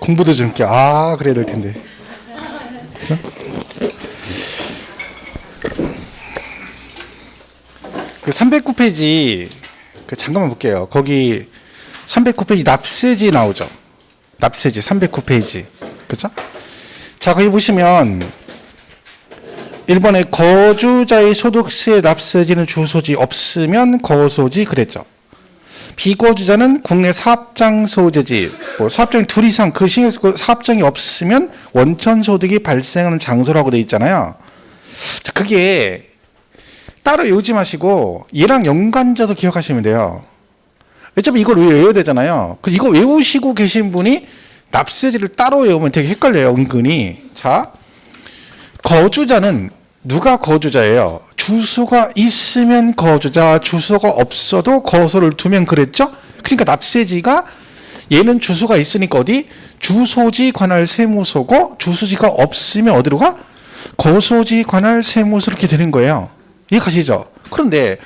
공부도 좀 이렇게 그래야 될 텐데. 그죠? 그 309페이지 잠깐만 볼게요. 거기 309페이지 납세지 나오죠. 납세지 309페이지. 그죠? 자, 거기 보시면 1번에 거주자의 소득세 납세지는 주소지 없으면 거소지 그랬죠. 비거주자는 국내 사업장소재지, 사업장이 둘 이상 그 사업장이 없으면 원천소득이 발생하는 장소라고 돼 있잖아요. 자, 그게 따로 외우지 마시고 얘랑 연관져서 기억하시면 돼요. 어차피 이걸 외워야 되잖아요. 이거 외우시고 계신 분이 납세지를 따로 외우면 되게 헷갈려요, 은근히. 자, 거주자는 누가 거주자예요? 주소가 있으면 거주자, 주소가 없어도 거소를 두면 그랬죠? 그러니까 납세지가 얘는 주소가 있으니까 어디? 주소지 관할 세무서고 주소지가 없으면 어디로 가? 거소지 관할 세무서 이렇게 되는 거예요. 이해가시죠? 그런데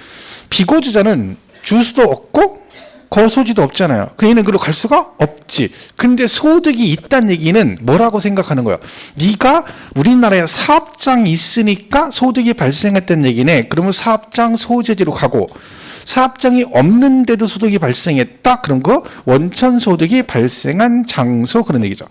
비거주자는 주소도 없고 거소지도 없잖아요. 얘는 그로 갈 수가 없지. 근데 소득이 있다는 얘기는 뭐라고 생각하는 거예요? 네가 우리나라에 사업장이 있으니까 소득이 발생했다는 얘기네. 그러면 사업장 소재지로 가고 사업장이 없는데도 소득이 발생했다. 그런 거 원천 소득이 발생한 장소 그런 얘기죠.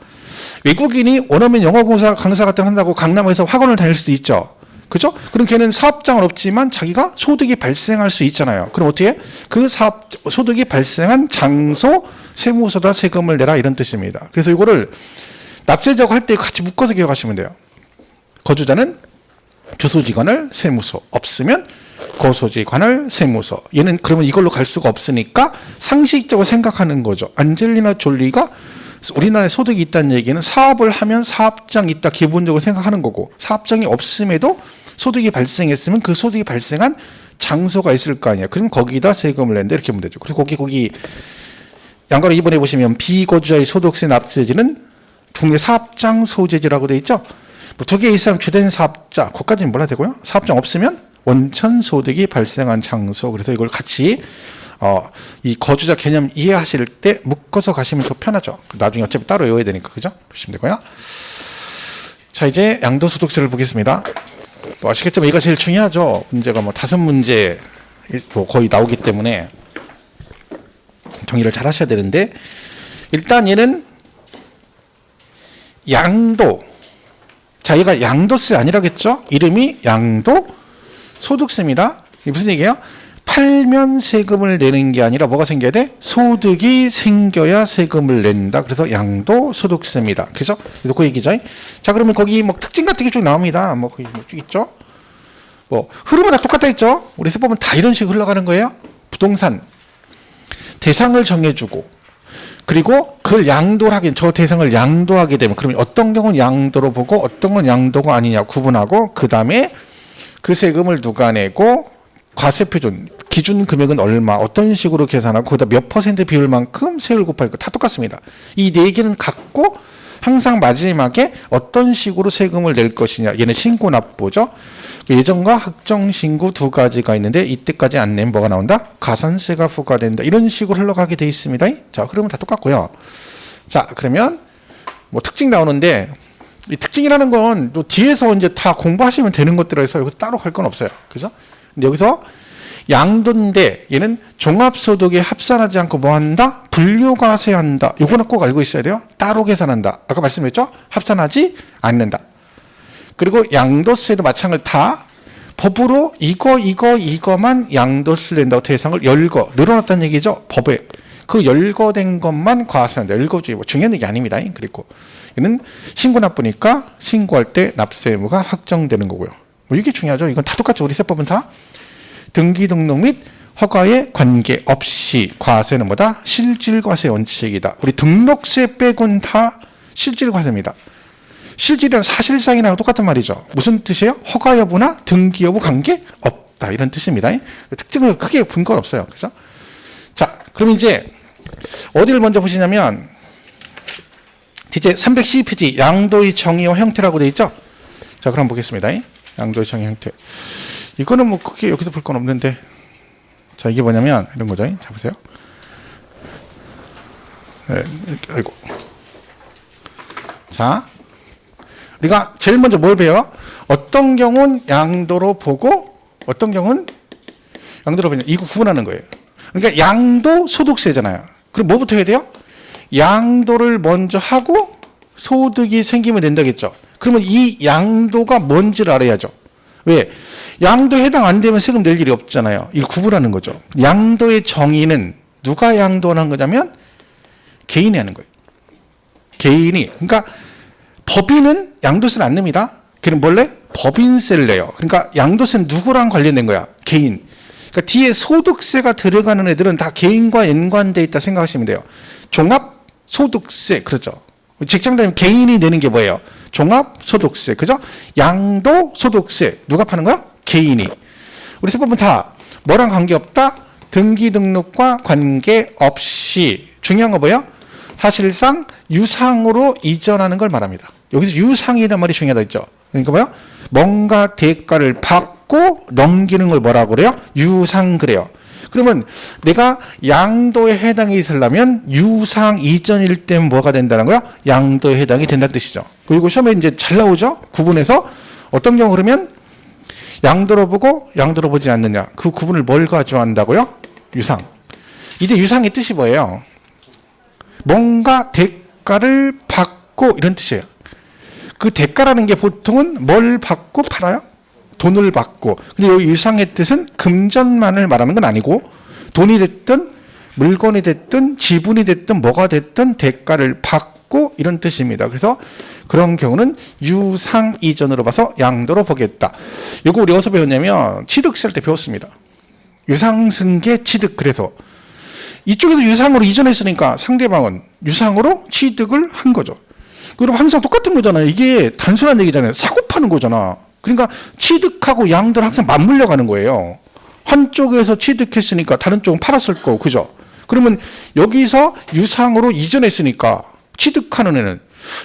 외국인이 원어민 영어 강사 같은 거 한다고 강남에서 학원을 다닐 수도 있죠. 그죠? 그럼 걔는 사업장은 없지만 자기가 소득이 발생할 수 있잖아요. 그럼 어떻게? 그 소득이 발생한 장소 세무서다 세금을 내라 이런 뜻입니다. 그래서 이거를 납세자고 할 때 같이 묶어서 기억하시면 돼요. 거주자는 주소지 관할 세무서, 없으면 거소지 관할 세무서. 얘는 그러면 이걸로 갈 수가 없으니까 상식적으로 생각하는 거죠. 안젤리나 졸리가 우리나라에 소득이 있다는 얘기는 사업을 하면 사업장이 있다 기본적으로 생각하는 거고, 사업장이 없음에도 소득이 발생했으면 그 소득이 발생한 장소가 있을 거 아니야. 그럼 거기다 세금을 낸다 이렇게 보면 되죠. 그래서 거기 양가로 2번에 보시면 비거주자의 소득세 납세지는 국내 사업장 소재지라고 돼 있죠. 뭐 2개 이상 주된 사업자, 그것까지는 몰라도 되고요. 사업장 없으면 원천 소득이 발생한 장소. 그래서 이걸 같이 이 거주자 개념 이해하실 때 묶어서 가시면 더 편하죠. 나중에 어차피 따로 외워야 되니까. 그죠? 보시면 되고요. 자, 이제 양도소득세를 보겠습니다. 아시겠지만 이거 제일 중요하죠. 문제가 5문제 거의 나오기 때문에 정리를 잘 하셔야 되는데, 일단 얘는 양도. 자, 얘가 양도세 아니라겠죠? 이름이 양도소득세입니다. 이게 무슨 얘기예요? 팔면 세금을 내는 게 아니라 뭐가 생겨야 돼? 소득이 생겨야 세금을 낸다. 그래서 양도소득세입니다. 그죠? 그래서 그 얘기죠. 자, 그러면 거기 특징 같은 게 쭉 나옵니다. 거기 쭉 있죠? 흐름은 다 똑같다 했죠? 우리 세법은 다 이런 식으로 흘러가는 거예요. 부동산 대상을 정해주고, 그리고 그걸 양도를 하게, 저 대상을 양도하게 되면, 그러면 어떤 경우는 양도로 보고 어떤 건 양도가 아니냐 구분하고, 그 다음에 그 세금을 누가 내고, 과세표준, 기준 금액은 얼마, 어떤 식으로 계산하고, 거기다 몇 퍼센트 비율만큼 세율 곱할 거 다 똑같습니다. 이 4개는 같고, 항상 마지막에 어떤 식으로 세금을 낼 것이냐. 얘는 신고납부죠. 예정과 확정신고 2가지가 있는데, 이때까지 안 내면 뭐가 나온다? 가산세가 부과된다. 이런 식으로 흘러가게 돼 있습니다. 자, 그러면 다 똑같고요. 자, 그러면 특징 나오는데, 이 특징이라는 건 또 뒤에서 이제 다 공부하시면 되는 것들에서 여기서 따로 할 건 없어요. 그죠? 근데 여기서 양도인데 얘는 종합소득에 합산하지 않고 뭐 한다? 분류과세한다. 요거는 꼭 알고 있어야 돼요. 따로 계산한다. 아까 말씀드렸죠? 합산하지 않는다. 그리고 양도세도 마찬가지로 다 법으로 이거만 양도세를 낸다고 대상을 늘어났다는 얘기죠. 법에. 그 열거된 것만 과세한다. 열거주의 중요한 얘기 아닙니다. 그리고 얘는 신고납부니까 신고할 때 납세 의무가 확정되는 거고요. 이게 중요하죠. 이건 다 똑같죠. 우리 세법은 다 등기 등록 및 허가에 관계없이 과세는 뭐다? 실질과세 원칙이다. 우리 등록세 빼곤 다 실질과세입니다. 실질은 사실상이랑 똑같은 말이죠. 무슨 뜻이에요? 허가 여부나 등기 여부 관계없다. 이런 뜻입니다. 특징을 크게 본 건 없어요. 그래서 자, 그럼 이제 어디를 먼저 보시냐면 이제 312페이지 양도의 정의와 형태라고 되어 있죠. 자, 그럼 보겠습니다. 양도의 정의 형태. 이거는 크게 여기서 볼 건 없는데, 자, 이게 뭐냐면 이런 거죠. 자, 보세요. 네, 이렇게, 아이고. 자, 우리가 제일 먼저 뭘 배워? 어떤 경우는 양도로 보고 어떤 경우는 양도로 보냐. 이거 구분하는 거예요. 그러니까 양도 소득세잖아요. 그럼 뭐부터 해야 돼요? 양도를 먼저 하고 소득이 생기면 된다겠죠. 그러면 이 양도가 뭔지를 알아야죠. 왜? 양도에 해당 안 되면 세금 낼 일이 없잖아요. 이걸 구분하는 거죠. 양도의 정의는 누가 양도하는 거냐면 개인이 하는 거예요. 개인이. 그러니까 법인은 양도세를 안 냅니다. 그럼 뭘래? 법인세를 내요. 그러니까 양도세는 누구랑 관련된 거야? 개인. 그러니까 뒤에 소득세가 들어가는 애들은 다 개인과 연관돼 있다 생각하시면 돼요. 종합소득세, 그렇죠. 직장 다니면 개인이 내는 게 뭐예요? 종합소득세, 그죠? 양도소득세, 누가 파는 거야? 개인이. 우리 세법은 다 뭐랑 관계없다? 등기 등록과 관계없이. 중요한 거 뭐예요? 사실상 유상으로 이전하는 걸 말합니다. 여기서 유상이라는 말이 중요하다 했죠. 그러니까 뭐야? 뭔가 대가를 받고 넘기는 걸 뭐라고 그래요? 유상 그래요. 그러면 내가 양도에 해당이 있으려면 유상 이전일 때 뭐가 된다는 거야? 양도에 해당이 된다는 뜻이죠. 그리고 시험에 이제 잘 나오죠? 구분해서 어떤 경우 그러면 양도로 보고 양도로 보지 않느냐. 그 구분을 뭘 가져간다고요? 유상. 이제 유상의 뜻이 뭐예요? 뭔가 대가를 받고 이런 뜻이에요. 그 대가라는 게 보통은 뭘 받고 팔아요? 돈을 받고. 근데 여기 유상의 뜻은 금전만을 말하는 건 아니고 돈이 됐든 물건이 됐든 지분이 됐든 뭐가 됐든 대가를 받고 이런 뜻입니다. 그래서 그런 경우는 유상 이전으로 봐서 양도로 보겠다. 이거 우리 어디서 배웠냐면 취득세 할 때 배웠습니다. 유상승계 취득. 그래서 이쪽에서 유상으로 이전했으니까 상대방은 유상으로 취득을 한 거죠. 그럼 항상 똑같은 거잖아요. 이게 단순한 얘기잖아요. 사고 파는 거잖아. 그러니까 취득하고 양도를 항상 맞물려 가는 거예요. 한쪽에서 취득했으니까 다른 쪽은 팔았을 거고, 그죠? 그러면 여기서 유상으로 이전했으니까 취득하는 애는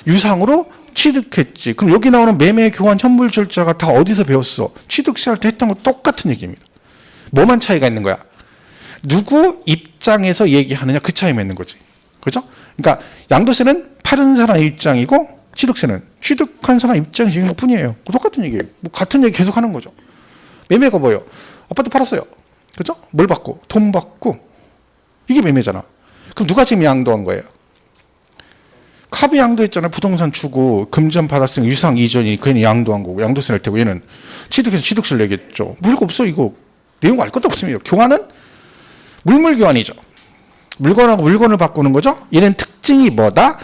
유상으로 취득했지. 그럼 여기 나오는 매매 교환 현물 절차가 다 어디서 배웠어? 취득세 할 때 했던 거 똑같은 얘기입니다. 뭐만 차이가 있는 거야? 누구 입장에서 얘기하느냐, 그 차이만 있는 거지. 그죠? 그러니까 양도세는 파는 사람 입장이고 취득세는 취득한 사람 입장인 것 뿐이에요. 똑같은 얘기예요. 뭐 같은 얘기 계속 하는 거죠. 매매가 뭐예요? 아파트 팔았어요. 그죠? 뭘 받고? 돈 받고. 이게 매매잖아. 그럼 누가 지금 양도한 거예요? 갑이 양도했잖아요. 부동산 주고 금전 받았으니까 유상 이전이 괜히 양도한 거고 양도세 낼 테고 얘는 취득해서 취득세를 내겠죠. 물거 없어 이거. 내용 알 것도 없습니다. 교환은 물물 교환이죠. 물건하고 물건을 바꾸는 거죠. 얘는 특징이 뭐다?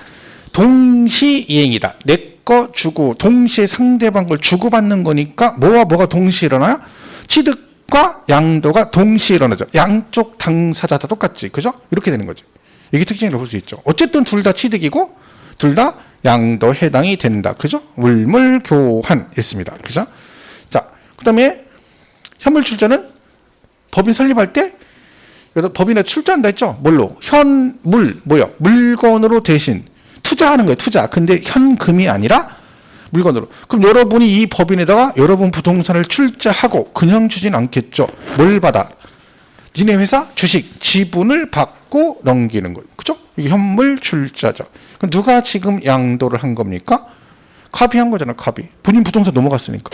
동시이행이다. 내 거 주고 동시에 상대방 걸 주고받는 거니까 뭐와 뭐가 동시에 일어나요? 취득과 양도가 동시에 일어나죠. 양쪽 당사자 다 똑같지. 그죠? 이렇게 되는 거죠. 이게 특징이라고 볼 수 있죠. 어쨌든 둘 다 취득이고 둘 다 양도 해당이 된다. 그죠? 물물 교환 했습니다. 그죠? 자, 그다음에 현물 출자는 법인 설립할 때 그래서 법인에 출자한다 했죠. 뭘로? 현물 뭐요? 물건으로 대신 투자하는 거예요. 투자. 근데 현금이 아니라 물건으로. 그럼 여러분이 이 법인에다가 여러분 부동산을 출자하고 그냥 주진 않겠죠. 뭘 받아? 니네 회사 주식 지분을 받고 넘기는 거예요. 그죠? 이게 현물 출자죠. 그럼 누가 지금 양도를 한 겁니까? 갑이 한 거잖아. 갑이. 본인 부동산 넘어갔으니까.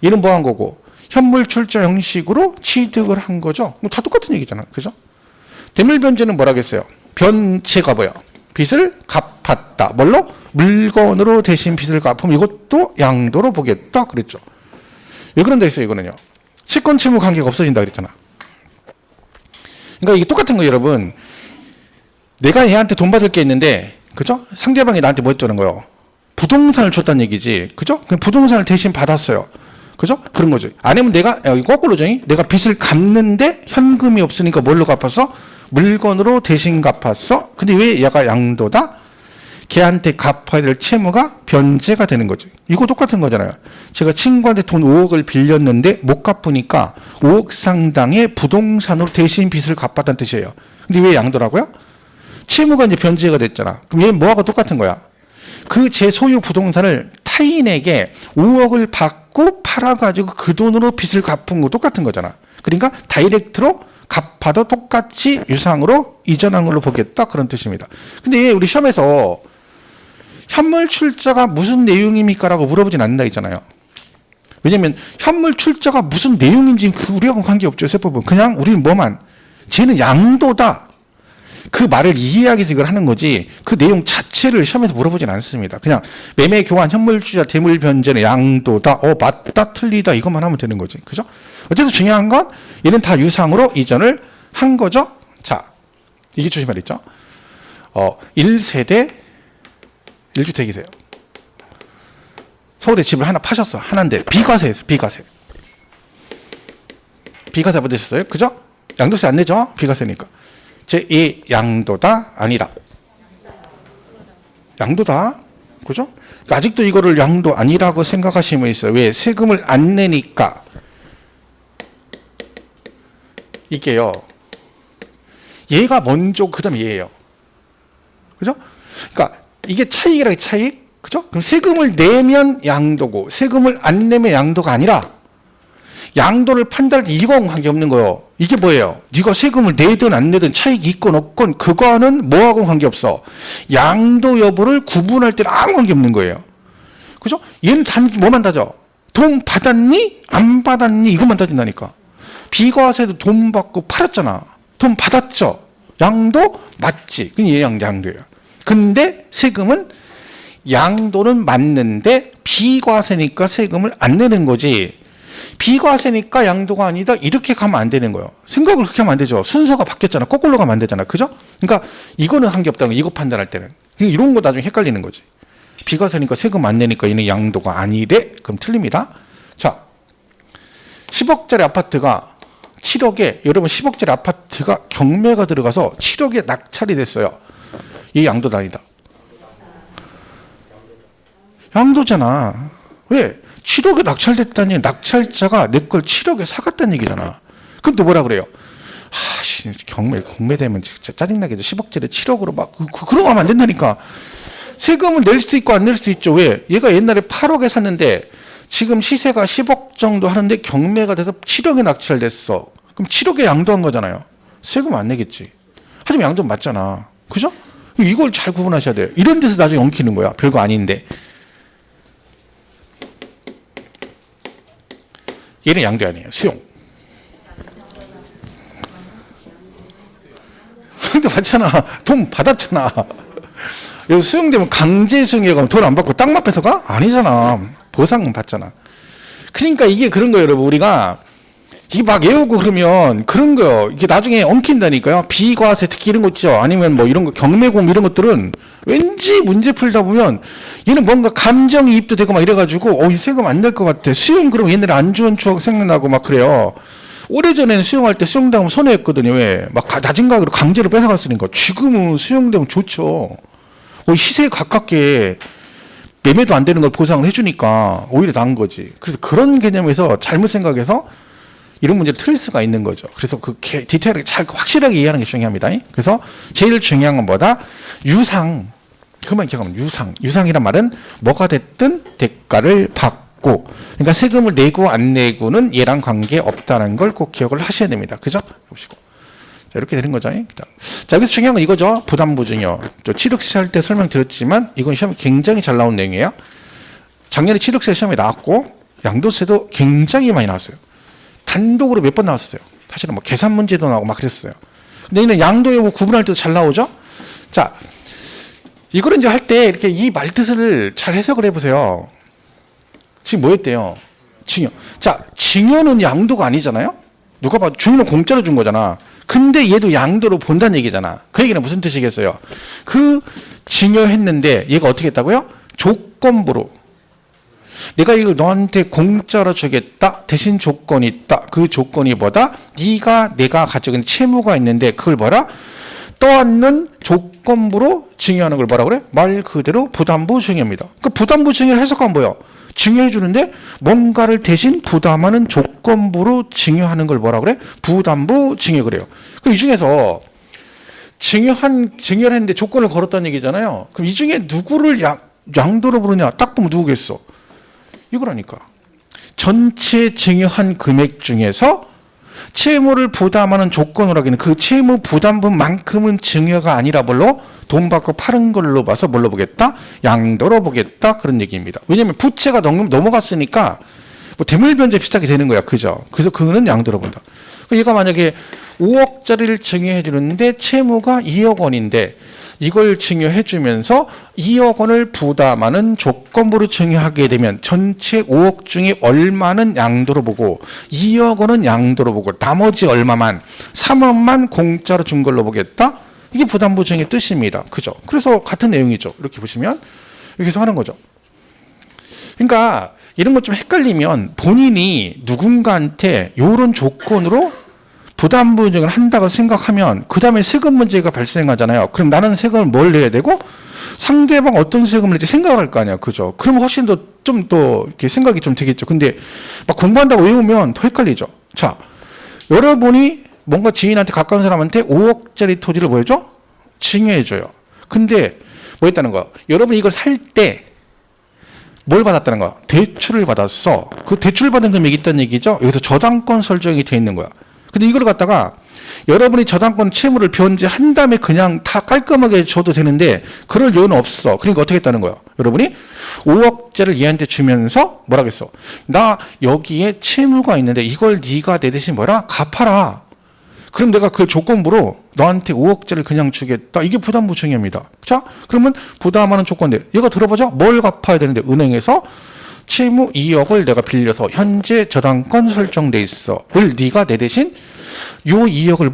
얘는 뭐 한 거고? 현물 출자 형식으로 취득을 한 거죠. 뭐 다 똑같은 얘기잖아. 그죠? 대물변제는 뭐라겠어요? 변제가 뭐야? 빚을 갚았다. 뭘로? 물건으로 대신 빚을 갚으면 이것도 양도로 보겠다. 그랬죠. 왜 그런다 했어요, 이거는요? 채권 채무 관계가 없어진다 그랬잖아. 그러니까 이게 똑같은 거예요, 여러분. 내가 얘한테 돈 받을 게 있는데, 그죠? 상대방이 나한테 뭐 했다는 거예요? 부동산을 줬다는 얘기지. 그죠? 그럼 부동산을 대신 받았어요. 그죠? 그런 거죠. 아니면 내가, 이거 거꾸로죠. 내가 빚을 갚는데 현금이 없으니까 뭘로 갚았어? 물건으로 대신 갚았어. 근데 왜 얘가 양도다? 걔한테 갚아야 될 채무가 변제가 되는 거죠. 이거 똑같은 거잖아요. 제가 친구한테 돈 5억을 빌렸는데 못 갚으니까 5억 상당의 부동산으로 대신 빚을 갚았다는 뜻이에요. 근데 왜 양도라고요? 채무가 이제 변제가 됐잖아. 그럼 얘는 뭐하고 똑같은 거야? 그 제 소유 부동산을 타인에게 5억을 받고 팔아가지고 그 돈으로 빚을 갚은 거 똑같은 거잖아. 그러니까 다이렉트로 갚아도 똑같이 유상으로 이전한 걸로 보겠다. 그런 뜻입니다. 근데 우리 시험에서 현물 출자가 무슨 내용입니까? 라고 물어보진 않는다 했잖아요. 왜냐면 현물 출자가 무슨 내용인지 우리하고는 관계없죠. 세법은. 그냥 우리는 뭐만 쟤는 양도다. 그 말을 이해하기 위해서 이걸 하는 거지 그 내용 자체를 시험에서 물어보진 않습니다. 그냥 매매 교환 현물 출자 대물 변제는 양도다. 맞다 틀리다 이것만 하면 되는 거지. 그죠? 어쨌든 중요한 건 얘는 다 유상으로 이전을 한 거죠. 자, 이게 주시 말이죠. 1세대 1주택이세요. 서울에 집을 하나 파셨어. 하나인데 비과세였어. 비과세 받으셨어요. 그죠? 양도세 안 내죠? 비과세니까. 제2 양도다 아니다. 양도다. 그죠? 그러니까 아직도 이거를 양도 아니라고 생각하시면 있어요. 왜? 세금을 안 내니까. 이게요. 얘가 먼저 그다음에 얘예요. 그죠? 그러니까 이게 차익이라 차익. 그죠? 그럼 세금을 내면 양도고 세금을 안 내면 양도가 아니라 양도를 판단할 때 이거하고 관계없는 거예요. 이게 뭐예요? 네가 세금을 내든 안 내든 차익이 있건 없건 그거는 뭐하고 관계없어. 양도 여부를 구분할 때는 아무 관계없는 거예요. 그죠? 얘는 단지 뭐만 따져? 돈 받았니? 안 받았니? 이것만 따진다니까. 비과세도 돈 받고 팔았잖아. 돈 받았죠? 양도? 맞지. 그럼 얘 양도예요. 근데 세금은 양도는 맞는데 비과세니까 세금을 안 내는 거지. 비과세니까 양도가 아니다 이렇게 가면 안 되는 거예요. 생각을 그렇게 하면 안 되죠. 순서가 바뀌었잖아. 거꾸로 가면 안 되잖아. 그죠? 그러니까 이거는 한 게 없다는 거. 이거 판단할 때는. 이런 거 나중에 헷갈리는 거지. 비과세니까 세금 안 내니까 얘는 양도가 아니래. 그럼 틀립니다. 자, 10억짜리 아파트가 7억에 여러분 10억짜리 아파트가 경매가 들어가서 7억에 낙찰이 됐어요. 이 양도도 아니다. 양도잖아. 왜? 7억에 낙찰됐다니 나찰자가 내 걸 7억에 사갔다는 얘기잖아. 그럼 또 뭐라 그래요? 공매되면 진짜 짜증나게 10억짜리 7억으로 막 그러고 하면 안 된다니까. 세금을 낼 수도 있고 안 낼 수도 있죠. 왜? 얘가 옛날에 8억에 샀는데 지금 시세가 10억 정도 하는데 경매가 돼서 7억에 낙찰됐어. 그럼 7억에 양도한 거잖아요. 세금 안 내겠지. 하지만 양도 맞잖아. 그죠? 이걸 잘 구분하셔야 돼요. 이런 데서 나중에 엉키는 거야. 별거 아닌데. 얘는 양도 아니에요. 수용. 양도 받잖아. 돈 받았잖아. 여기 수용되면 강제 수용해 가면 돈 안 받고 땅만 뺏어가? 아니잖아. 보상은 받잖아. 그러니까 이게 그런 거예요, 여러분. 우리가 이게 막 외우고 그러면 그런 거요. 이게 나중에 엉킨다니까요. 비과세 특히 이런 거 있죠. 아니면 뭐 이런 거 경매공 이런 것들은 왠지 문제 풀다 보면 얘는 뭔가 감정이입도 되고 막 이래가지고 이 세금 안 낼 것 같아. 수용 그러면 옛날에 안 좋은 추억 생각나고 막 그래요. 오래전에는 수용할 때 수용당하면 손해였거든요. 왜? 막 낮은 가격으로 강제로 뺏어갔으니까. 지금은 수용되면 좋죠. 시세에 가깝게 매매도 안 되는 걸 보상을 해주니까 오히려 나은 거지. 그래서 그런 개념에서 잘못 생각해서 이런 문제를 틀릴 수가 있는 거죠. 그래서 그 디테일하게 잘 확실하게 이해하는 게 중요합니다. 그래서 제일 중요한 건 뭐다? 유상. 그만 기억하면 유상. 유상이란 말은 뭐가 됐든 대가를 받고, 그러니까 세금을 내고 안 내고는 얘랑 관계 없다는 걸 꼭 기억을 하셔야 됩니다. 그죠? 보시고. 자, 이렇게 되는 거죠. 자, 여기서 중요한 건 이거죠. 부담보증이요. 취득세 할 때 설명드렸지만 이건 시험에 굉장히 잘 나온 내용이에요. 작년에 취득세 시험에 나왔고 양도세도 굉장히 많이 나왔어요. 단독으로 몇 번 나왔어요. 사실은 뭐 계산 문제도 나오고 막 그랬어요. 근데 이는 양도 여부 구분할 때도 잘 나오죠. 자, 이거를 이제 할 때 이렇게 이 말뜻을 잘 해석을 해보세요. 지금 뭐였대요? 증여. 자, 증여는 양도가 아니잖아요. 누가 봐도 증여는 공짜로 준 거잖아. 근데 얘도 양도로 본다는 얘기잖아. 그 얘기는 무슨 뜻이겠어요? 그 증여했는데 얘가 어떻게 했다고요? 조건부로. 내가 이걸 너한테 공짜로 주겠다. 대신 조건이 있다. 그 조건이 뭐다? 네가 내가 가지고 있는 채무가 있는데 그걸 뭐라? 떠안는 조건부로 증여하는 걸 뭐라 그래? 말 그대로 부담부 증여입니다. 그 부담부 증여를 해석하면 뭐예요? 증여해 주는데 뭔가를 대신 부담하는 조건부로 증여하는 걸 뭐라 그래? 부담부 증여 그래요. 그럼 이 중에서 증여를 했는데 조건을 걸었다는 얘기잖아요. 그럼 이 중에 누구를 양도로 부르냐? 딱 보면 누구겠어? 이거라니까. 전체 증여한 금액 중에서 채무를 부담하는 조건으로 하기는 그 채무 부담분만큼은 증여가 아니라 뭘로? 돈 받고 파는 걸로 봐서 뭘로 보겠다? 양도로 보겠다. 그런 얘기입니다. 왜냐하면 부채가 넘어갔으니까 뭐 대물변제 비슷하게 되는 거야. 그죠? 그래서 그거는 양도로 본다. 얘가 만약에 5억짜리를 증여해 주는데 채무가 2억 원인데 이걸 증여해 주면서 2억 원을 부담하는 조건부로 증여하게 되면 전체 5억 중에 얼마는 양도로 보고 2억 원은 양도로 보고 나머지 얼마만 3억만 공짜로 준 걸로 보겠다. 이게 부담부 증여의 뜻입니다. 그죠? 그래서 같은 내용이죠. 이렇게 보시면 이렇게 해서 하는 거죠. 그러니까 이런 것 좀 헷갈리면 본인이 누군가한테 이런 조건으로 부담부 증여를 한다고 생각하면 그 다음에 세금 문제가 발생하잖아요. 그럼 나는 세금을 뭘 내야 되고 상대방 어떤 세금을 낼지 생각을 할 거 아니야. 그죠? 그럼 훨씬 더 좀 더 이렇게 생각이 좀 되겠죠. 근데 막 공부한다고 외우면 더 헷갈리죠. 자, 여러분이 뭔가 지인한테 가까운 사람한테 5억짜리 토지를 보여줘? 증여해줘요. 근데 뭐 했다는 거야? 여러분이 이걸 살 때 뭘 받았다는 거야? 대출을 받았어. 그 대출 받은 금액이 있다는 얘기죠. 여기서 저당권 설정이 돼 있는 거야. 근데 이걸 갖다가 여러분이 저당권 채무를 변제한 다음에 그냥 다 깔끔하게 줘도 되는데 그럴 이유는 없어. 그러니까 어떻게 했다는 거야? 여러분이 5억짜리를 얘한테 주면서 뭐라겠어? 나 여기에 채무가 있는데 이걸 네가 내 대신 뭐라? 갚아라. 그럼 내가 그 조건부로 너한테 5억짜리를 그냥 주겠다. 이게 부담부 증여입니다. 자, 그러면 부담하는 조건인데 얘가 들어보자. 뭘 갚아야 되는데 은행에서 채무 2억을 내가 빌려서 현재 저당권 설정돼 있어. 을 네가 내 대신 요 2억을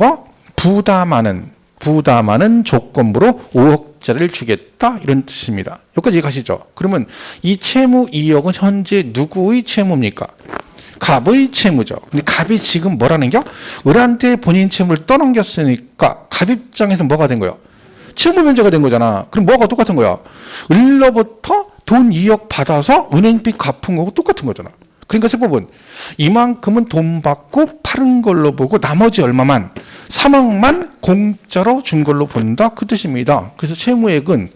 부담하는 조건부로 5억짜리를 주겠다. 이런 뜻입니다. 여기까지 이해가시죠? 그러면 이 채무 2억은 현재 누구의 채무입니까? 갑의 채무죠. 근데 갑이 지금 뭐라는 겨? 을한테 본인 채무를 떠넘겼으니까 갑 입장에서 뭐가 된 거야? 채무 변제가 된 거잖아. 그럼 뭐가 똑같은 거야? 을로부터 돈 2억 받아서 은행빚 갚은 거고 똑같은 거잖아. 그러니까 세법은 이만큼은 돈 받고 파는 걸로 보고 나머지 얼마만 3억만 공짜로 준 걸로 본다. 그 뜻입니다. 그래서 채무액은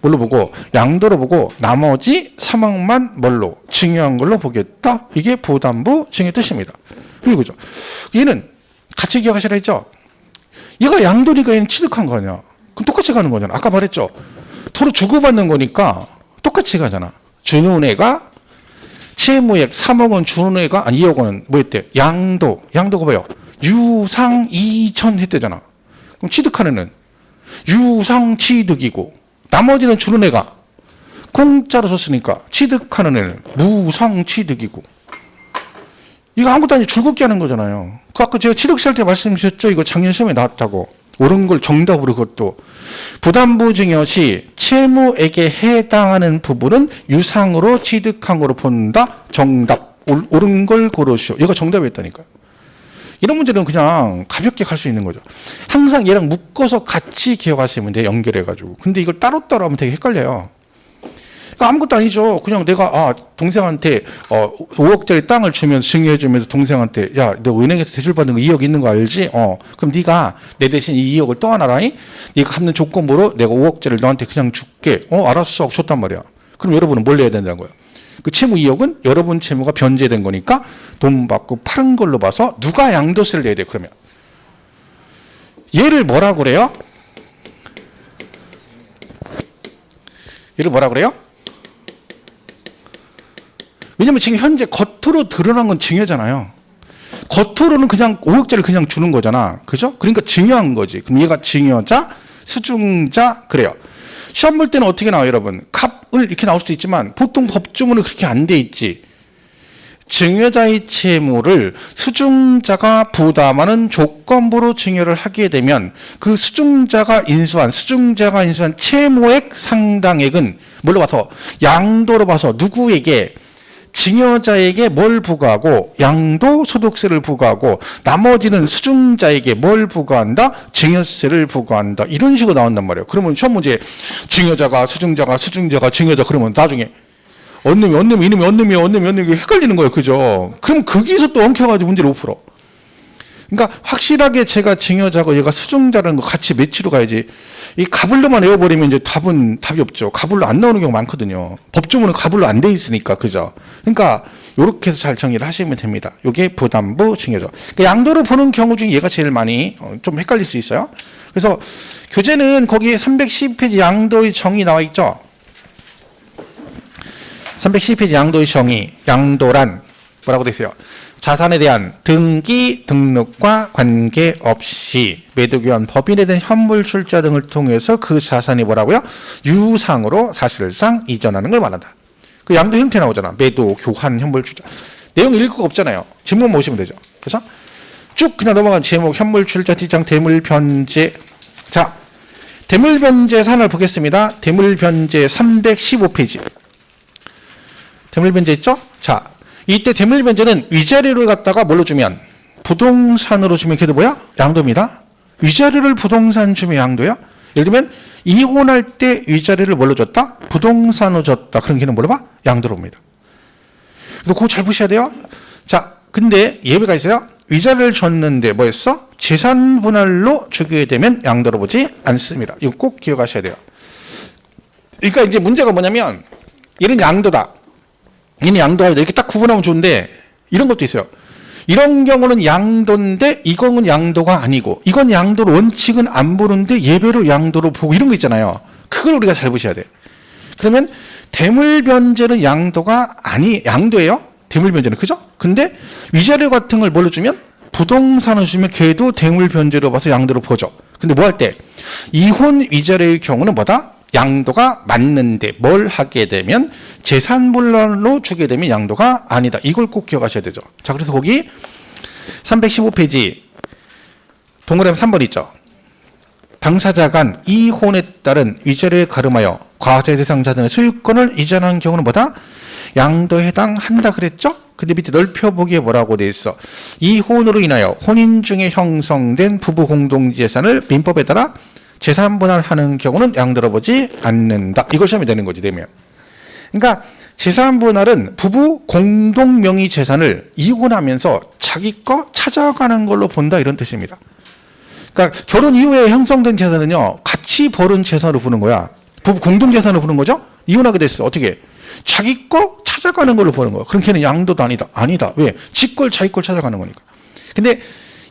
뭘로 보고 양도로 보고 나머지 3억만 뭘로 증여한 걸로 보겠다. 이게 부담부 증여 뜻입니다. 그죠? 얘는 같이 기억하시라 했죠? 얘가 양도니까 얘는 취득한 거 아니야. 그럼 똑같이 가는 거잖아. 아까 말했죠? 서로 주고받는 거니까 똑같이 가잖아. 주는 애가 채무액 3억 원 주는 애가 아니 2억 원은 뭐였대? 양도가 뭐예요? 유상 2천 했대잖아. 그럼 취득하는 애는 유상 취득이고 나머지는 주는 애가 공짜로 줬으니까 취득하는 애는 무상 취득이고 이거 아무것도 아니고 줄긋기 하는 거잖아요. 그 아까 제가 취득 시할 때 말씀드렸죠. 이거 작년 시험에 나왔다고. 옳은 걸 정답으로 그것도. 부담부 증여 시 채무액에 해당하는 부분은 유상으로 취득한 거로 본다. 정답. 옳은 걸 고르시오. 이거 정답이었다니까요. 이런 문제는 그냥 가볍게 갈 수 있는 거죠. 항상 얘랑 묶어서 같이 기억하시면 돼요. 연결해가지고. 근데 이걸 따로따로 하면 되게 헷갈려요. 그러니까 아무것도 아니죠. 그냥 내가 동생한테 5억짜리 땅을 주면서 증여해주면서 동생한테 야, 너 은행에서 대출받는 거 2억 있는 거 알지? 그럼 네가 내 대신 이 2억을 떠안아라잉? 네가 갚는 조건부로 내가 5억짜리를 너한테 그냥 줄게. 알았어. 줬단 말이야. 그럼 여러분은 뭘 내야 된다는 거야? 그 채무 2억은 여러분 채무가 변제된 거니까 돈 받고 파는 걸로 봐서 누가 양도세를 내야 돼? 그러면 얘를 뭐라고 그래요? 얘를 뭐라고 그래요? 왜냐면 지금 현재 겉으로 드러난 건 증여잖아요. 겉으로는 그냥 5억짜리 그냥 주는 거잖아. 그죠? 그러니까 증여한 거지. 그럼 얘가 증여자, 수증자, 그래요. 시험 볼 때는 어떻게 나와요, 여러분? 갑을 이렇게 나올 수도 있지만 보통 법조문은 그렇게 안 돼 있지. 증여자의 채무를 수증자가 부담하는 조건부로 증여를 하게 되면 그 수증자가 인수한 채무액 상당액은 뭘로 봐서? 양도로 봐서 누구에게? 증여자에게 뭘 부과하고 양도소득세를 부과하고 나머지는 수증자에게 뭘 부과한다? 증여세를 부과한다. 이런 식으로 나온단 말이에요. 그러면 시험 문제 증여자가 수증자가 증여자 그러면 나중에 언놈이 헷갈리는 거예요. 그죠? 그럼 거기서 또 엉켜가지고 문제를 못 풀어. 그러니까 확실하게 제가 증여자고 얘가 수증자라는 거 같이 매치로 가야지. 이 가불로만 외워버리면 이제 답이 없죠. 가불로 안 나오는 경우가 많거든요. 법조문은 가불로 안 돼 있으니까. 그죠? 그러니까 이렇게 해서 잘 정리를 하시면 됩니다. 이게 부담부 증여죠. 그러니까 양도로 보는 경우 중에 얘가 제일 많이 좀 헷갈릴 수 있어요. 그래서 교재는 거기 312페이지 양도의 정의 나와 있죠. 312페이지 양도의 정의, 양도란 뭐라고 돼 있어요? 자산에 대한 등기, 등록과 관계없이 매도교환 법인에 대한 현물 출자 등을 통해서 그 자산이 뭐라고요? 유상으로 사실상 이전하는 걸 말한다. 그 양도 형태 나오잖아. 매도, 교환, 현물 출자. 내용 읽을 거 없잖아요. 제목만 보시면 되죠. 그래서 쭉 그냥 넘어간 제목, 현물 출자 뒷장, 대물 변제. 자, 대물 변제 산을 보겠습니다. 대물 변제 315페이지. 대물 변제 있죠? 자, 이때 대물 변제는 위자료를 갖다가 뭘로 주면? 부동산으로 주면 걔도 뭐야? 양도입니다. 위자료를 부동산 주면 양도야? 예를 들면 이혼할 때 위자료를 뭘로 줬다? 부동산으로 줬다. 그런 걔는 뭘로 봐? 양도로 봅니다. 그래서 그거 잘 보셔야 돼요. 자, 근데 예외가 있어요. 위자료를 줬는데 뭐였어? 재산 분할로 주게 되면 양도로 보지 않습니다. 이거 꼭 기억하셔야 돼요. 그러니까 이제 문제가 뭐냐면 얘는 양도다. 얘는 양도가 이렇게 딱 구분하면 좋은데 이런 것도 있어요. 이런 경우는 양도인데 이거는 양도가 아니고 이건 양도로 원칙은 안 보는데 예외로 양도로 보고 이런 거 있잖아요. 그걸 우리가 잘 보셔야 돼요. 그러면 대물 변제는 양도가 양도예요. 대물 변제는 그죠? 근데 위자료 같은 걸 뭘로 주면 부동산을 주면 걔도 대물 변제로 봐서 양도로 보죠. 근데 뭐 할 때 이혼 위자료의 경우는 뭐다? 양도가 맞는데 뭘 하게 되면 재산 분할로 주게 되면 양도가 아니다. 이걸 꼭 기억하셔야 되죠. 자, 그래서 거기 315페이지 동그라미 3번 있죠. 당사자 간 이혼에 따른 위자료에 가름하여 과세 대상 자산의 소유권을 이전한 경우는 뭐다? 양도에 해당한다 그랬죠? 근데 밑에 넓혀보기에 뭐라고 돼 있어? 이혼으로 인하여 혼인 중에 형성된 부부 공동재산을 민법에 따라 재산 분할하는 경우는 양도로 보지 않는다. 이걸 시험이 되는 거지, 되면. 그러니까 재산 분할은 부부 공동 명의 재산을 이혼하면서 자기 거 찾아가는 걸로 본다 이런 뜻입니다. 그러니까 결혼 이후에 형성된 재산은요, 같이 벌은 재산으로 보는 거야. 부부 공동 재산으로 보는 거죠? 이혼하게 됐어. 어떻게? 자기 거 찾아가는 걸로 보는 거야. 그럼 걔는 양도도 아니다. 아니다. 왜? 지 걸 자기 걸 찾아가는 거니까. 근데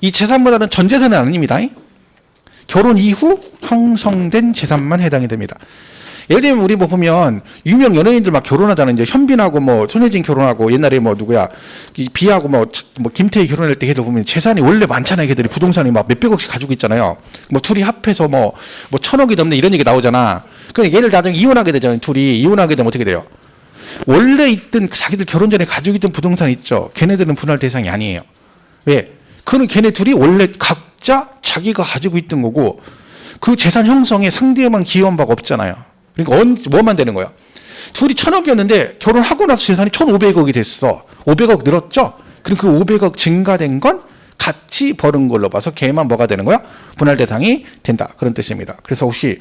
이 재산 분할은 전 재산은 아닙니다. 결혼 이후 형성된 재산만 해당이 됩니다. 예를 들면 우리 뭐 보면 유명 연예인들 막 결혼하잖아요. 이제 현빈하고 뭐 손예진 결혼하고 옛날에 뭐 누구야 이 비하고 뭐 김태희 결혼할 때 걔들 보면 재산이 원래 많잖아요. 걔들이 부동산이 막 몇백억씩 가지고 있잖아요. 뭐 둘이 합해서 뭐 천억이 넘네 이런 얘기 나오잖아. 그러니까 얘를 나중에 이혼하게 되잖아요. 둘이 이혼하게 되면 어떻게 돼요? 원래 있던 자기들 결혼 전에 가지고 있던 부동산 있죠. 걔네들은 분할 대상이 아니에요. 왜? 그는 걔네 둘이 원래 각자 자기가 가지고 있던 거고 그 재산 형성에 상대에만 기여한 바가 없잖아요. 그러니까 뭐만 되는 거야? 둘이 1,000억이었는데 결혼하고 나서 재산이 1,500억이 됐어. 500억 늘었죠? 그럼 그 500억 증가된 건 같이 벌은 걸로 봐서 걔만 뭐가 되는 거야? 분할 대상이 된다. 그런 뜻입니다. 그래서 혹시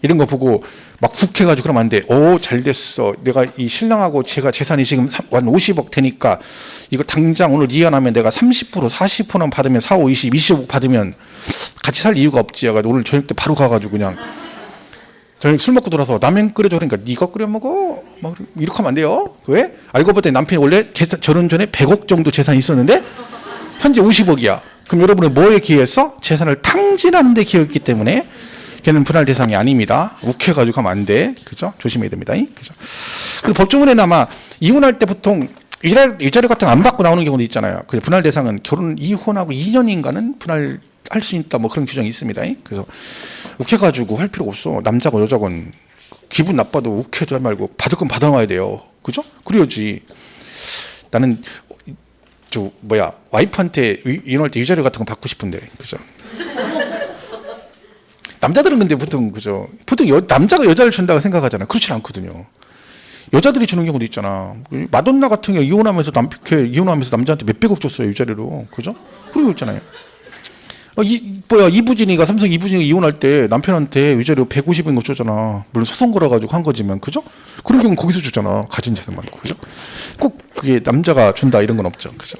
이런 거 보고 막 훅해가지고 그러면 안 돼. 오, 잘 됐어. 내가 이 신랑하고 제가 재산이 지금 한 50억 되니까 이거 당장 오늘 이혼하면 내가 30%, 40%만 받으면 4, 5, 20억 받으면 같이 살 이유가 없지. 오늘 저녁 때 바로 가가지고 그냥 저녁 술 먹고 돌아서 라면 끓여줘. 그러니까 네가 끓여 먹어. 막 이렇게 하면 안 돼요. 왜? 알고 봤더니 남편이 원래 결혼 전에 100억 정도 재산이 있었는데 현재 50억이야. 그럼 여러분은 뭐에 기여했어? 재산을 탕진하는 데 기여했기 때문에 걔는 분할 대상이 아닙니다. 욱해가지고 하면 안 돼. 그죠? 조심해야 됩니다. 그죠? 그리고 법조문에는 아마 이혼할 때 보통 위자료 같은 거 안 받고 나오는 경우도 있잖아요. 그 분할 대상은 결혼 이혼하고 2년인가는 분할할 수 있다. 뭐 그런 규정이 있습니다. 그래서 욱해가지고 할 필요 없어. 남자건 여자건 기분 나빠도 욱해줘 말고 받을 건 받아놔야 돼요. 그죠? 그래야지. 나는 와이프한테 이혼할 때 위자료 같은 거 받고 싶은데, 그죠? 남자들은 근데 보통, 그죠? 보통 남자가 여자를 준다고 생각하잖아요. 그렇진 않거든요. 여자들이 주는 경우도 있잖아. 마돈나 같은 경우 이혼하면서 남자한테 몇백억 줬어요, 위자료로. 그죠? 그리고 있잖아요. 이부진이가 삼성 이부진이가 이혼할 때 남편한테 위자료 150억 줬잖아. 물론 소송 걸어가지고 한 거지만, 그죠? 그런 경우는 거기서 주잖아. 가진 재산 많고, 그죠? 꼭 그게 남자가 준다 이런 건 없죠, 그죠?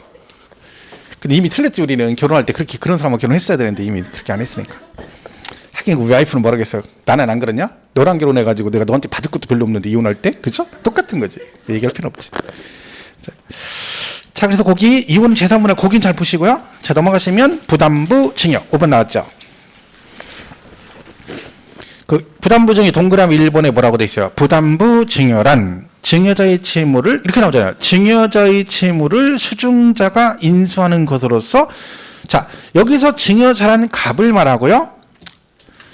근데 이미 틀렸지. 우리는 결혼할 때 그렇게 그런 사람하고 결혼했어야 되는데 이미 그렇게 안 했으니까. 하긴 우리 와이프는 뭐라겠어요? 나는 안 그러냐? 너랑 결혼해가지고 내가 너한테 받을 것도 별로 없는데 이혼할 때, 그죠? 똑같은 거지. 얘기할 필요 없지. 자, 그래서 거기 이혼 재산 분할 거긴 잘 보시고요. 자, 넘어가시면 부담부 징역 5번 나왔죠. 그 부담부 증여 동그라미 1번에 뭐라고 돼 있어요? 부담부 증여란 증여자의 채무를 이렇게 나오잖아요. 증여자의 채무를 수증자가 인수하는 것으로서 자 여기서 증여자라는 값을 말하고요.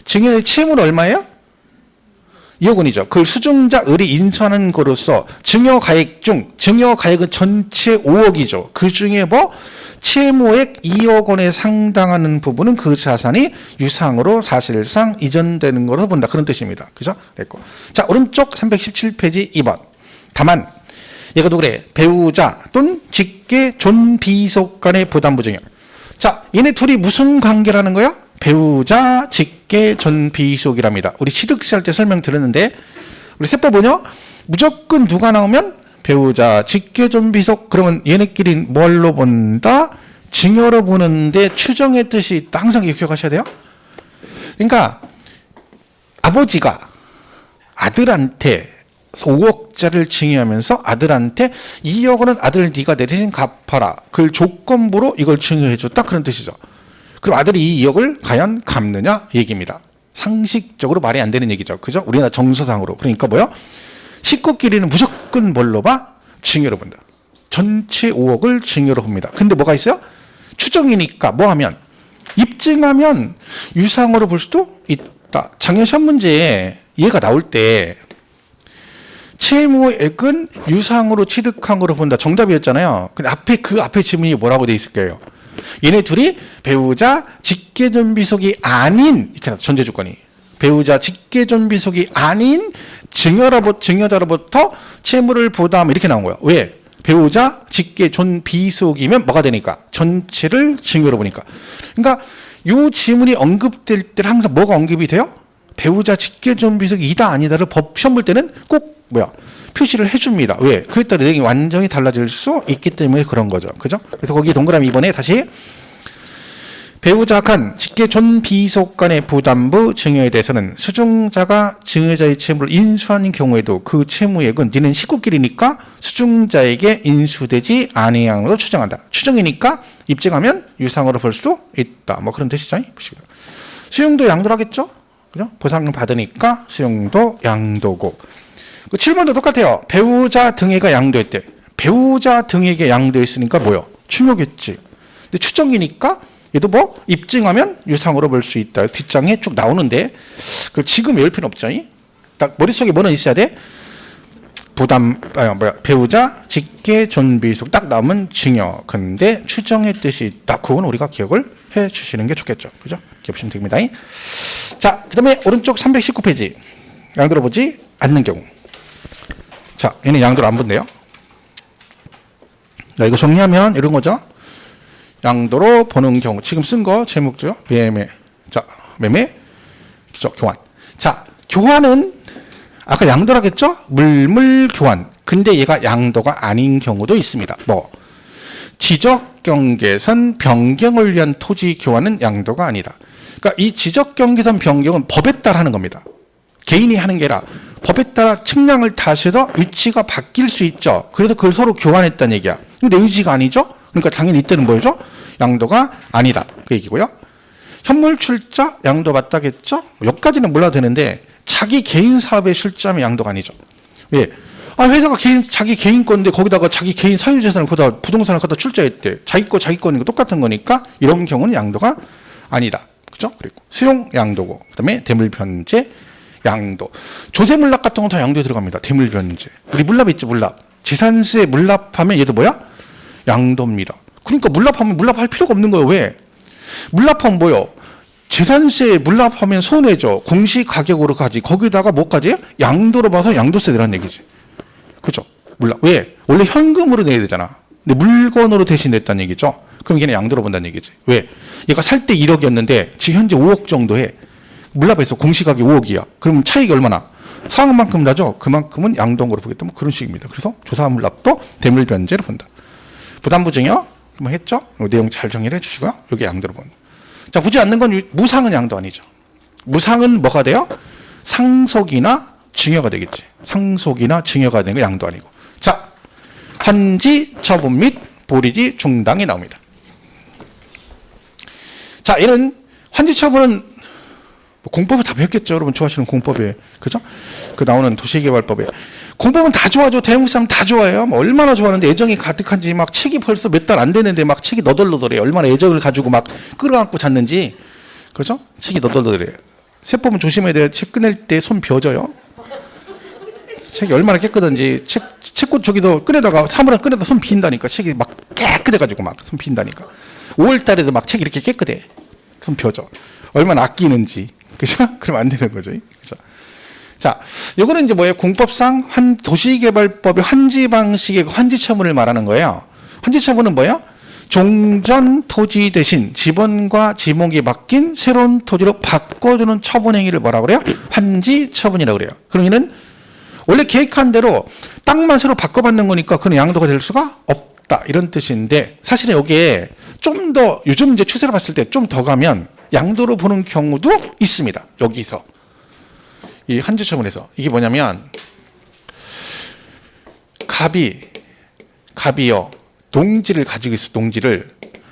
증여자의 채무는 얼마예요? 2억 원이죠. 그걸 수증자 을이 인수하는 것으로서 증여가액 중 증여가액은 전체 5억이죠. 그 중에 뭐 채무액 2억 원에 상당하는 부분은 그 자산이 유상으로 사실상 이전되는 것으로 본다. 그런 뜻입니다. 그죠? 그랬고. 자, 오른쪽 317페이지 2번. 다만 얘가 누구래? 배우자 또는 직계 존비속 간의 부담부 증여. 자, 얘네 둘이 무슨 관계라는 거야? 배우자, 직계, 존비속이랍니다. 우리 취득세 할 때 설명드렸는데 우리 세법 뭐냐? 무조건 누가 나오면 배우자, 직계, 존비속 그러면 얘네끼리 뭘로 본다? 증여로 보는데 추정의 뜻이 있다. 항상 기억하셔야 돼요. 그러니까 아버지가 아들한테 5억짜리를 증여하면서 아들한테 2억 원은 아들 네가 내 대신 갚아라. 그걸 조건부로 이걸 증여해줬다. 그런 뜻이죠. 그럼 아들이 이 2억을 과연 갚느냐 얘기입니다. 상식적으로 말이 안 되는 얘기죠. 그죠? 우리나라 정서상으로. 그러니까 뭐요? 식구끼리는 무조건 뭘로 봐? 증여로 본다. 전체 5억을 증여로 봅니다. 근데 뭐가 있어요? 추정이니까 뭐 하면? 입증하면 유상으로 볼 수도 있다. 작년 시험 문제에 얘가 나올 때 채무액은 유상으로 취득한 거로 본다. 정답이었잖아요. 근데 그 앞에 지문이 뭐라고 돼 있을까요? 얘네 둘이 배우자 직계존비속이 아닌 이렇게 전제 조건이 배우자 직계존비속이 아닌 증여자로부터 채무를 부담 이렇게 나온 거야. 왜? 배우자 직계존비속이면 뭐가 되니까 전체를 증여로 보니까. 그러니까 요 지문이 언급될 때 항상 뭐가 언급이 돼요? 배우자 직계존비속이 이다 아니다를 법 시험 볼 때는 꼭 표시를 해줍니다. 왜? 그에 따라 내용이 완전히 달라질 수 있기 때문에 그런 거죠. 그죠? 그래서 거기 동그라미 2번에 다시 배우자 간 직계 존비속 간의 부담부 증여에 대해서는 수증자가 증여자의 채무를 인수하는 경우에도 그 채무액은 니는 식구끼리니까 수증자에게 인수되지 아니함으로 추정한다. 추정이니까 입증하면 유상으로 볼 수도 있다. 뭐 그런 뜻이죠. 수용도 양도하겠죠? 그죠? 보상 받으니까 수용도 양도고. 그 7번도 똑같아요. 배우자 등에게 양도했대. 배우자 등에게 양도했으니까 뭐요? 충효겠지. 근데 추정이니까 얘도 뭐 입증하면 유상으로 볼 수 있다. 뒷장에 쭉 나오는데 그 지금 외울 필요는 없죠. 딱 머릿속에 뭐는 있어야 돼? 배우자 직계 존비속 딱 나오면 증여. 근데 추정의 뜻이 있다. 그건 우리가 기억을 해 주시는 게 좋겠죠. 그죠? 기억해 보시면 됩니다. 자, 그다음에 오른쪽 319페이지. 양도로 보지 않는 경우. 자, 얘는 양도를 안 본대요. 자, 이거 정리하면 이런 거죠. 양도로 보는 경우. 지금 쓴 거 제목죠. 매매. 자, 매매. 그죠? 교환. 자, 교환은 아까 양도라겠죠? 물물 교환. 근데 얘가 양도가 아닌 경우도 있습니다. 뭐 지적 경계선 변경을 위한 토지 교환은 양도가 아니다. 그러니까 이 지적 경계선 변경은 법에 따라 하는 겁니다. 개인이 하는 게 아니라 법에 따라 측량을 다시 해서 위치가 바뀔 수 있죠. 그래서 그걸 서로 교환했다는 얘기야. 근데 내 의지가 아니죠? 그러니까 당연히 이때는 뭐죠? 양도가 아니다. 그 얘기고요. 현물 출자 양도 맞다겠죠? 여기까지는 몰라도 되는데 자기 개인 사업에 출자하면 양도가 아니죠. 왜? 회사가 자기 개인 건데 거기다가 자기 개인 사유재산을 거기다 부동산을 갖다 출자했대. 자기 거니까 똑같은 거니까 이런 경우는 양도가 아니다. 그죠? 그리고 수용 양도고 그다음에 대물변제 양도. 조세물납 같은 건 다 양도에 들어갑니다. 대물변제. 우리 물납 있죠, 물납. 재산세 물납하면 얘도 뭐야? 양도입니다. 그러니까 물납하면 물납할 필요가 없는 거예요. 왜? 물납하면 뭐요? 재산세 물납하면 손해죠. 공시가격으로 가지. 거기다가 뭐까지? 양도로 봐서 양도세 내라는 얘기지. 그죠? 물납. 왜? 원래 현금으로 내야 되잖아. 근데 물건으로 대신 냈다는 얘기죠. 그럼 얘는 양도로 본다는 얘기지. 왜? 얘가 살 때 1억이었는데 지금 현재 5억 정도 해. 물납해서 공시가격 5억이야. 그럼 차익이 얼마나? 상한만큼 나죠? 그만큼은 양도로 보기 때문에 그런 식입니다. 그래서 조사물납도 대물변제로 본다. 부담부 증여 한번 했죠? 내용 잘 정리를 해주시고요. 여기 양도로 본다. 자, 보지 않는 건 무상은 양도 아니죠. 무상은 뭐가 돼요? 상속이나 증여가 되겠지. 상속이나 증여가 되는 거 양도 아니고. 자, 환지 처분 및 보리지 중당이 나옵니다. 자, 얘는 환지 처분은 공법을 다 배웠겠죠. 여러분 좋아하시는 공법에. 그죠? 그 나오는 도시개발법에. 공법은 다 좋아하죠. 대한민국 사람 다 좋아해요. 뭐 얼마나 좋아하는데 애정이 가득한지 막 책이 벌써 몇 달 안 됐는데 막 책이 너덜너덜해요. 얼마나 애정을 가지고 막 끌어안고 잤는지. 그죠? 책이 너덜너덜해요. 세법은 조심해야 돼요. 책 꺼낼 때 손 벼져요. 책이 얼마나 깨끗한지. 책꽃 저기서 꺼내다가 사물함 꺼내다 손 빈다니까. 책이 막 깨끗해가지고 막 손 빈다니까. 5월 달에도 막 책이 이렇게 깨끗해. 손 벼져. 얼마나 아끼는지. 그죠? 그러면 안 되는 거죠. 그죠? 자, 요거는 이제 뭐예요? 공법상 도시개발법의 환지 방식의 환지 처분을 말하는 거예요. 환지 처분은 뭐예요? 종전 토지 대신 지번과 지목이 바뀐 새로운 토지로 바꿔주는 처분 행위를 뭐라고 그래요? 환지 처분이라고 그래요. 그러면은 원래 계획한 대로 땅만 새로 바꿔받는 거니까 그런 양도가 될 수가 없다. 이런 뜻인데 사실은 여기에 좀 더 요즘 이제 추세를 봤을 때 좀 더 가면 양도로 보는 경우도 있습니다. 여기서. 이 환지 처분에서. 이게 뭐냐면 갑이요. 농지를 가지고 있어. 농지를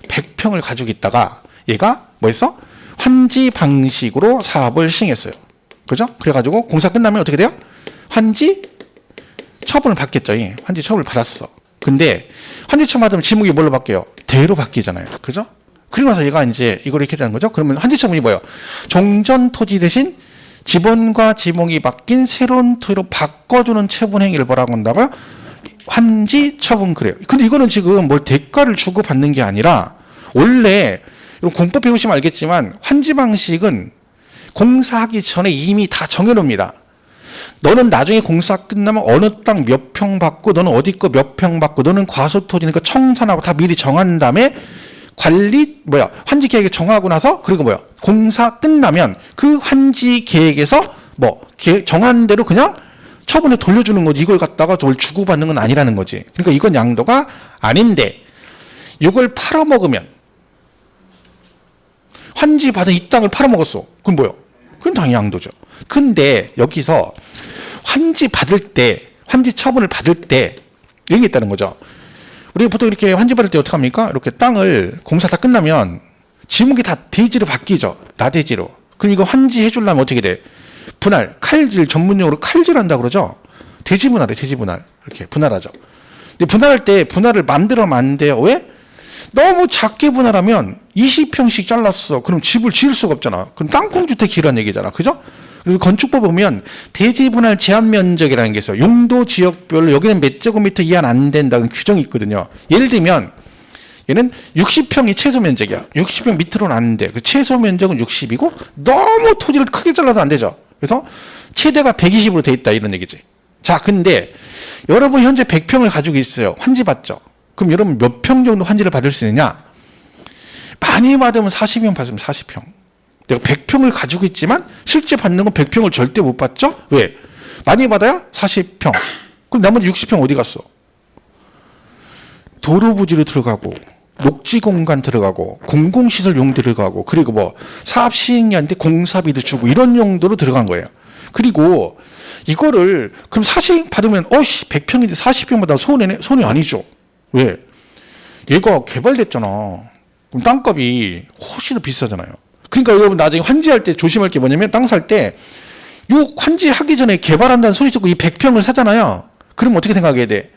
100평을 가지고 있다가 얘가 뭐했어? 환지 방식으로 사업을 시행했어요. 그죠? 그래가지고 공사 끝나면 어떻게 돼요? 환지 처분을 받겠죠. 환지 처분을 받았어. 근데 환지 처분 받으면 지목이 뭘로 바뀌어요? 대로 바뀌잖아요. 그죠? 그리고 나서 얘가 이제 이걸 이렇게 되는 거죠. 그러면 환지 처분이 뭐예요? 종전 토지 대신 지번과 지목이 바뀐 새로운 토지로 바꿔주는 처분 행위를 뭐라고 한다고요? 환지 처분 그래요. 근데 이거는 지금 뭘 대가를 주고 받는 게 아니라 원래 공법 배우시면 알겠지만 환지 방식은 공사하기 전에 이미 다 정해놓습니다. 너는 나중에 공사 끝나면 어느 땅 몇 평 받고 너는 어디 거 몇 평 받고 너는 과소토지니까 청산하고 다 미리 정한 다음에 환지 계획을 정하고 나서 그리고 공사 끝나면 그 환지 계획에서 정한 대로 그냥 처분에 돌려주는 거지. 이걸 갖다가 저걸 주고받는 건 아니라는 거지. 그러니까 이건 양도가 아닌데 이걸 팔아먹으면 환지 받은 이 땅을 팔아먹었어. 그럼 뭐요? 그건 당연히 양도죠. 근데 여기서 환지 처분을 받을 때 이런 게 있다는 거죠. 우리 보통 이렇게 환지 받을 때 어떻게 합니까? 이렇게 땅을 공사 다 끝나면 지목이 다 대지로 바뀌죠. 나대지로. 그럼 이거 환지 해주려면 어떻게 돼? 분할, 칼질, 전문용어로 칼질한다고 그러죠. 대지 분할이에요. 대지 분할. 이렇게 분할하죠. 근데 분할할 때 분할을 맘대로 하면 안 돼요. 왜? 너무 작게 분할하면 20평씩 잘랐어. 그럼 집을 지을 수가 없잖아. 그럼 땅콩주택이라는 얘기잖아. 그죠? 그리고 건축법 보면 대지 분할 제한 면적이라는 게 있어요. 용도 지역별로 여기는 몇 제곱미터 이하 안 된다는 규정이 있거든요. 예를 들면 얘는 60평이 최소 면적이야. 60평 밑으로는 안 돼. 그 최소 면적은 60이고 너무 토지를 크게 잘라도 안 되죠. 그래서 최대가 120으로 돼 있다 이런 얘기지. 자, 근데 여러분 현재 100평을 가지고 있어요. 환지 받죠. 그럼 여러분 몇 평 정도 환지를 받을 수 있느냐? 많이 받으면 40평 받으면 40평. 내가 100평을 가지고 있지만 실제 받는 건 100평을 절대 못 받죠? 왜? 많이 받아야 40평. 그럼 나머지 60평 어디 갔어? 도로 부지로 들어가고 녹지 공간 들어가고 공공시설 용 들어가고 그리고 사업 시행료한테 공사비도 주고 이런 용도로 들어간 거예요. 그리고 이거를 그럼 40 받으면 100평인데 40평 받아 손해 아니죠. 왜? 얘가 개발됐잖아. 그럼 땅값이 훨씬 더 비싸잖아요. 그러니까 여러분 나중에 환지할 때 조심할 게 뭐냐면 땅 살 때 요 환지하기 전에 개발한다는 소리 듣고 이 100평을 사잖아요. 그럼 어떻게 생각해야 돼?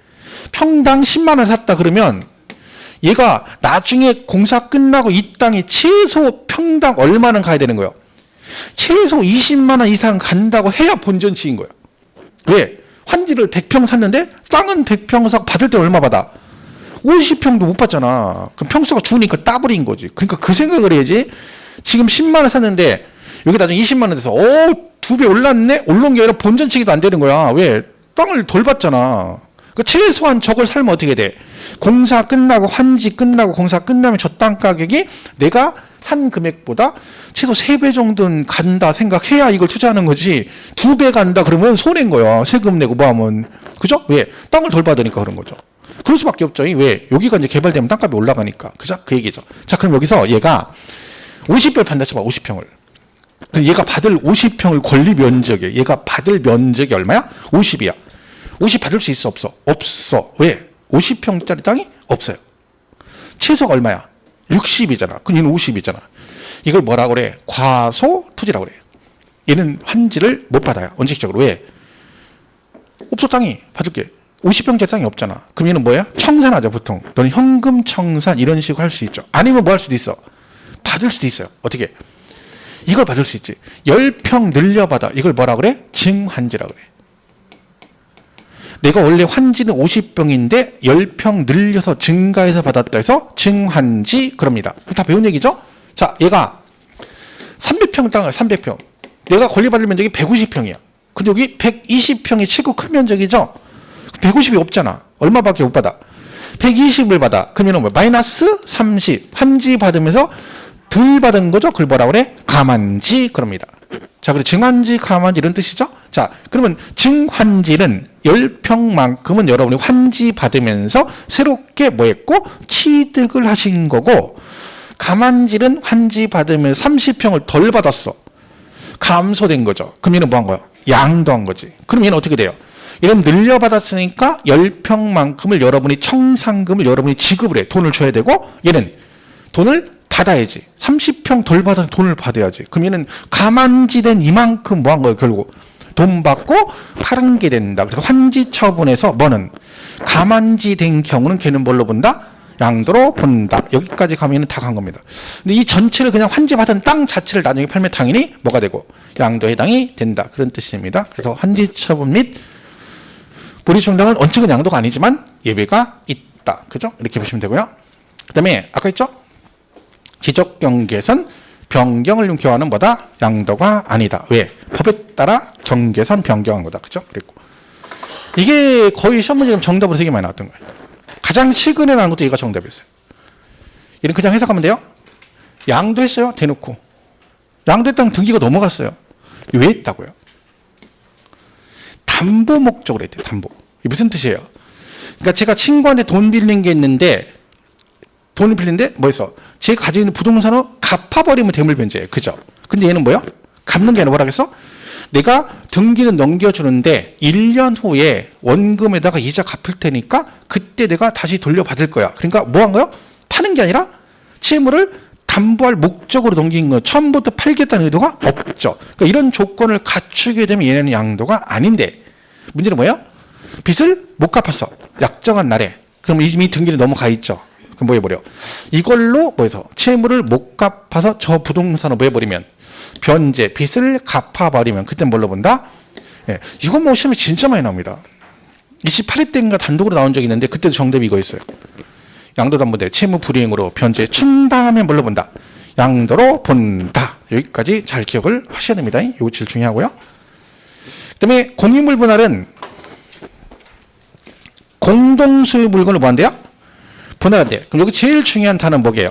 평당 10만 원 샀다 그러면 얘가 나중에 공사 끝나고 이 땅이 최소 평당 얼마는 가야 되는 거예요. 최소 20만 원 이상 간다고 해야 본전치인 거예요. 왜? 환지를 100평 샀는데 땅은 100평 사고 받을 때 얼마 받아? 50평도 못 받잖아. 그럼 평수가 주니까 따블인 거지. 그러니까 그 생각을 해야지. 지금 10만 원 샀는데 여기 나중에 20만 원 돼서 2배 올랐네? 올라온 게 아니라 본전치기도 안 되는 거야. 왜? 땅을 덜 받잖아. 그 최소한 저걸 살면 어떻게 돼? 공사 끝나고 환지 끝나고 공사 끝나면 저 땅 가격이 내가 산 금액보다 최소 3배 정도는 간다 생각해야 이걸 투자하는 거지. 2배 간다 그러면 손해인 거야. 세금 내고 뭐 하면. 그죠? 왜? 땅을 덜 받으니까 그런 거죠. 그럴 수밖에 없죠. 왜? 여기가 이제 개발되면 땅값이 올라가니까. 그죠? 그 얘기죠. 자, 그럼 여기서 얘가 50평을 판다 쳐봐. 50평을. 얘가 받을 50평을 권리 면적이에요. 얘가 받을 면적이 얼마야? 50이야. 50 받을 수 있어? 없어? 없어. 왜? 50평짜리 땅이 없어요. 최소가 얼마야? 60이잖아. 그럼 얘는 50이잖아. 이걸 뭐라 그래? 과소 토지라고 그래. 얘는 환지를 못 받아요. 원칙적으로. 왜? 없어, 땅이. 받을게. 50평짜리 땅이 없잖아. 그럼 얘는 뭐야? 청산하죠, 보통. 너는 현금 청산 이런 식으로 할 수 있죠. 아니면 뭐 할 수도 있어. 받을 수도 있어요. 어떻게? 이걸 받을 수 있지. 10평 늘려받아. 이걸 뭐라 그래? 증환지라 그래. 내가 원래 환지는 50평인데 10평 늘려서 증가해서 받았다 해서 증환지 그럽니다. 다 배운 얘기죠? 자, 얘가 300평 땅을 300평. 내가 권리받을 면적이 150평이야. 근데 여기 120평이 최고 큰 면적이죠? 150이 없잖아. 얼마밖에 못 받아? 120을 받아. 그러면 뭐야? 마이너스 30. 환지 받으면서 덜 받은 거죠? 그걸 뭐라 그래? 감환지 그럽니다. 자, 그리고 증환지, 감환지 이런 뜻이죠? 자, 그러면 증환지는 10평만큼은 여러분이 환지 받으면서 새롭게 뭐 했고? 취득을 하신 거고, 감환지는 환지 받으면 30평을 덜 받았어. 감소된 거죠. 그럼 얘는 뭐 한 거야? 양도한 거지. 그럼 얘는 어떻게 돼요? 얘는 늘려받았으니까 10평만큼을 여러분이 청산금을 여러분이 지급을 해. 돈을 줘야 되고, 얘는 돈을 받아야지. 30평 덜 받아서 돈을 받아야지. 그럼 얘는 감환지된 이만큼 뭐 한 거예요, 결국? 돈 받고 파는 게 된다. 그래서 환지 처분에서 뭐는 감환지된 경우는 걔는 뭘로 본다? 양도로 본다. 여기까지 가면 다 간 겁니다. 근데 이 전체를 그냥 환지 받은 땅 자체를 나중에 팔면 당연히 뭐가 되고 양도에 해당이 된다. 그런 뜻입니다. 그래서 환지 처분 및 불이중당은 원칙은 양도가 아니지만 예외가 있다. 그죠? 이렇게 보시면 되고요. 그 다음에 아까 있죠? 지적경계선 변경을 용표하는 뭐다? 양도가 아니다. 왜? 법에 따라 경계선 변경한 거다. 그죠? 그랬고. 이게 거의 시험 문제 정답으로 되게 많이 나왔던 거예요. 가장 최근에 나온 것도 얘가 정답이었어요. 얘는 그냥 해석하면 돼요. 양도했어요. 대놓고. 양도했다면 등기가 넘어갔어요. 왜 했다고요? 담보 목적으로 했대요. 담보. 이게 무슨 뜻이에요? 그러니까 제가 친구한테 돈 빌린 게 있는데 돈을 빌리는데 뭐 했어? 제가 가지고 있는 부동산을 갚아버리면 대물변제예요. 그죠? 근데 얘는 뭐야? 갚는 게 아니라 뭐라 그랬어? 내가 등기는 넘겨주는데 1년 후에 원금에다가 이자 갚을 테니까 그때 내가 다시 돌려받을 거야. 그러니까 뭐 한 거요? 파는 게 아니라 채무를 담보할 목적으로 넘긴 거예요. 처음부터 팔겠다는 의도가 없죠. 그러니까 이런 조건을 갖추게 되면 얘네는 양도가 아닌데 문제는 뭐예요? 빚을 못 갚았어. 약정한 날에. 그럼 이미 등기를 넘어가 있죠. 그럼 뭐 해버려? 이걸로 뭐 해서 채무를 못 갚아서 저 부동산을 뭐 해버리면 변제, 빚을 갚아버리면 그때 뭘로 본다? 예, 이건 뭐 시험에 진짜 많이 나옵니다. 28회 때인가 단독으로 나온 적이 있는데 그때도 정답이 이거였어요. 양도담보대 채무 불이행으로 변제 충당하면 뭘로 본다? 양도로 본다. 여기까지 잘 기억을 하셔야 됩니다. 이거 제일 중요하고요. 그 다음에 공유물 분할은 공동소유 물건을 뭐 한대요? 분할한대요. 그럼 여기 제일 중요한 단어는 뭐게요?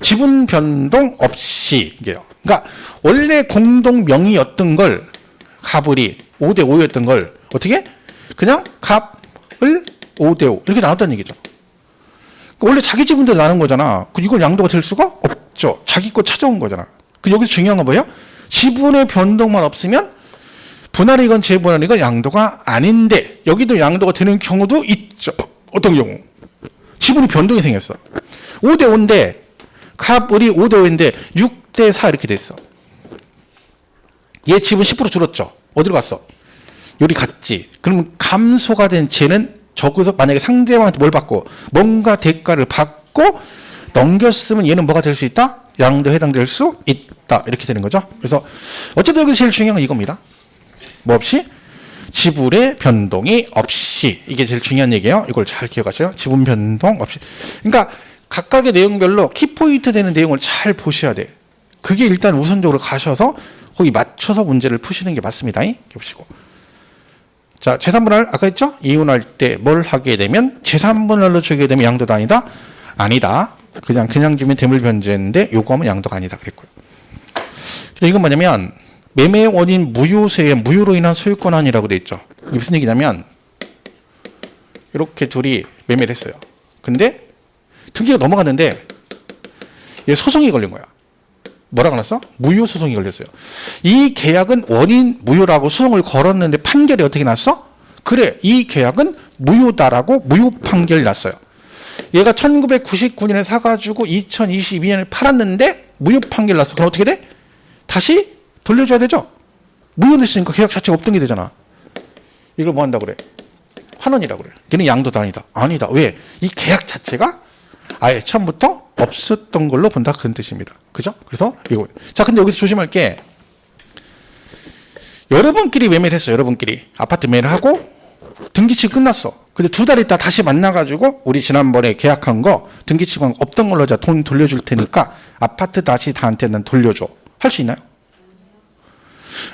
지분 변동 없이 이게요. 그러니까 원래 공동 명의였던 걸 갑을이 5대 5였던 걸 어떻게? 그냥 갑을 5대 5 이렇게 나눴다는 얘기죠. 그러니까 원래 자기 지분대로 나눈 거잖아. 이걸 양도가 될 수가 없죠. 자기 거 찾아온 거잖아. 여기서 중요한 건 뭐예요? 지분의 변동만 없으면 분할이건 재분할이건 양도가 아닌데 여기도 양도가 되는 경우도 있죠. 어떤 경우? 지분이 변동이 생겼어. 5대 5인데 갑을이 5대 5인데 6대 4 이렇게 됐어. 얘 지분 10% 줄었죠. 어디로 갔어? 요리 갔지. 그러면 감소가 된 쟤는 저기서 만약에 상대방한테 뭘 받고 뭔가 대가를 받고 넘겼으면 얘는 뭐가 될 수 있다? 양도에 해당될 수 있다. 이렇게 되는 거죠. 그래서 어쨌든 여기 제일 중요한 건 이겁니다. 뭐 없이? 지분의 변동이 없이. 이게 제일 중요한 얘기예요. 이걸 잘 기억하세요. 지분 변동 없이. 그러니까 각각의 내용별로 키포인트 되는 내용을 잘 보셔야 돼. 그게 일단 우선적으로 가셔서 거기 맞춰서 문제를 푸시는 게 맞습니다. 이렇게 보시고. 자, 재산분할 아까 했죠? 이혼할 때 뭘 하게 되면 재산분할로 주게 되면 양도도 아니다? 아니다. 그냥 주면 대물변제인데 요거 하면 양도가 아니다 그랬고요. 이건 뭐냐면 매매 원인 무효세에 무효로 인한 소유권한이라고 돼 있죠. 이게 무슨 얘기냐면 이렇게 둘이 매매를 했어요. 근데 등기가 넘어갔는데 얘 소송이 걸린 거야. 뭐라고 났어? 무효 소송이 걸렸어요. 이 계약은 원인 무효라고 소송을 걸었는데 판결이 어떻게 났어? 그래, 이 계약은 무효다라고 무효 판결이 났어요. 얘가 1999년에 사가지고 2022년에 팔았는데 무효 판결 났어. 그럼 어떻게 돼? 다시 돌려줘야 되죠. 무효됐으니까 계약 자체가 없던 게 되잖아. 이걸 뭐 한다고 그래? 환원이라고 그래. 걔는 양도도 아니다. 아니다. 왜? 이 계약 자체가 아예 처음부터 없었던 걸로 본다. 그런 뜻입니다. 그죠? 그래서 이거. 자, 근데 여기서 조심할 게 여러분끼리 매매를 했어. 여러분끼리. 아파트 매매를 하고 등기치고 끝났어. 근데 2달 있다 다시 만나가지고 우리 지난번에 계약한 거 등기치고 없던 걸로 돈 돌려줄 테니까 아파트 다시 나한테 난 돌려줘. 할 수 있나요?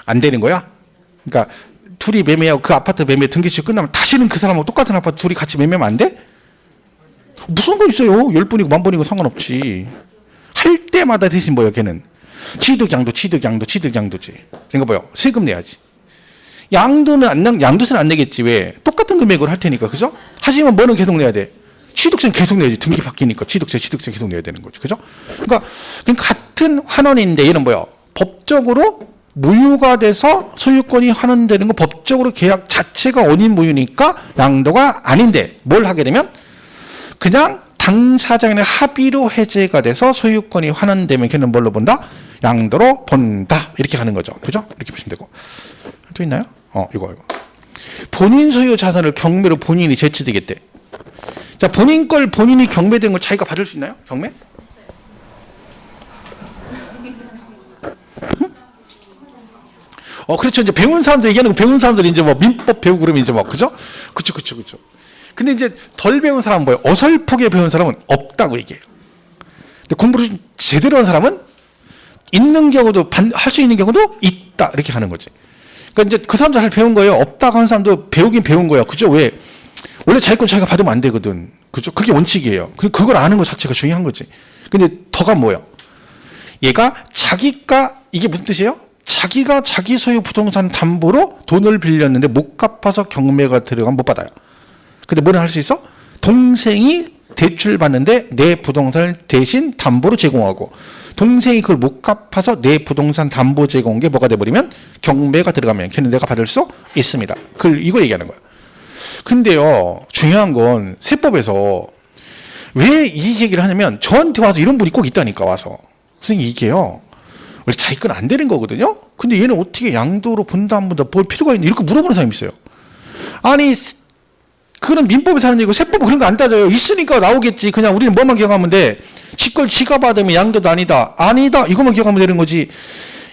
안 되는 거야? 그러니까 둘이 매매하고 그 아파트 매매 등기치고 끝나면 다시는 그 사람하고 똑같은 아파트 둘이 같이 매매하면 안 돼? 무슨 거 있어요? 10번이고 10,000번이고 상관없지. 할 때마다 대신 뭐야 걔는? 취득양도지. 그러니까 뭐야? 세금 내야지. 양도세는 안 내겠지. 왜? 똑같은 금액으로 할 테니까. 그죠? 하지만 뭐는 계속 내야 돼? 취득세는 계속 내야지. 등기 바뀌니까 취득세 계속 내야 되는 거지. 그죠? 그러니까 같은 환원인데 얘는 뭐야? 법적으로 무효가 돼서 소유권이 환원되는 거 법적으로 계약 자체가 원인 무효니까 양도가 아닌데 뭘 하게 되면 그냥 당사자 간의 합의로 해제가 돼서 소유권이 환원되면 걔는 뭘로 본다? 양도로 본다. 이렇게 가는 거죠. 그죠? 이렇게 보시면 되고. 또 있나요? 이거. 본인 소유 자산을 경매로 본인이 제치되겠대. 자, 본인 걸 본인이 경매된 걸 자기가 받을 수 있나요? 경매? 그렇죠. 이제 배운 사람들 얘기하는 거 배운 사람들이 이제 뭐 민법 배우고 그러면 이제 뭐, 그죠? 그쵸. 근데 이제 덜 배운 사람은 뭐예요? 어설프게 배운 사람은 없다고 얘기해요. 근데 공부를 제대로 한 사람은 있는 경우도, 할 수 있는 경우도 있다. 이렇게 하는 거지. 그러니까 이제 그 사람도 잘 배운 거예요. 없다고 하는 사람도 배우긴 배운 거야. 그죠? 왜? 원래 자기 건 자기가 받으면 안 되거든. 그죠? 그게 원칙이에요. 그걸 아는 것 자체가 중요한 거지. 근데 더가 뭐예요? 얘가 자기가, 이게 무슨 뜻이에요? 자기가 자기 소유 부동산 담보로 돈을 빌렸는데 못 갚아서 경매가 들어가면 못 받아요. 근데 뭐를 할 수 있어? 동생이 대출 받는데 내 부동산을 대신 담보로 제공하고 동생이 그걸 못 갚아서 내 부동산 담보 제공한 게 뭐가 돼버리면 경매가 들어가면 걔는 내가 받을 수 있습니다. 이거 얘기하는 거야. 근데요, 중요한 건 세법에서 왜 이 얘기를 하냐면 저한테 와서 이런 분이 꼭 있다니까. 와서 선생님 이게요 원래 자기 건 안 되는 거거든요. 근데 얘는 어떻게 양도로 본다 안 본다 볼 필요가 있냐 이렇게 물어보는 사람이 있어요. 아니 그런 민법에서 하는 얘기고 세법은 그런 거 안 따져요. 있으니까 나오겠지. 그냥 우리는 뭐만 기억하면 돼. 지 걸 지가 받으면 양도도 아니다 이것만 기억하면 되는 거지.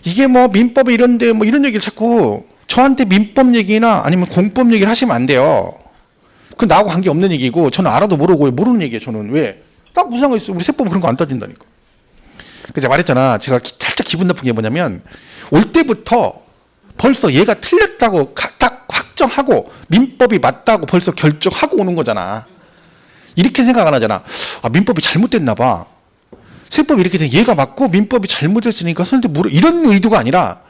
이게 뭐 민법에 이런데 뭐 이런 얘기를 자꾸 저한테 민법 얘기나 아니면 공법 얘기를 하시면 안 돼요. 그건 나하고 관계없는 얘기고 저는 알아도 모르고 모르는 얘기예요. 저는 왜? 딱 무슨 상관 있어. 우리 세법은 그런 거 안 따진다니까. 그래서 말했잖아. 제가 살짝 기분 나쁜 게 뭐냐면 올 때부터 벌써 얘가 틀렸다고 딱 확정하고 민법이 맞다고 벌써 결정하고 오는 거잖아. 이렇게 생각 안 하잖아. 민법이 잘못됐나 봐. 세법이 이렇게 돼. 얘가 맞고 민법이 잘못됐으니까 선생님 물어. 이런 의도가 아니라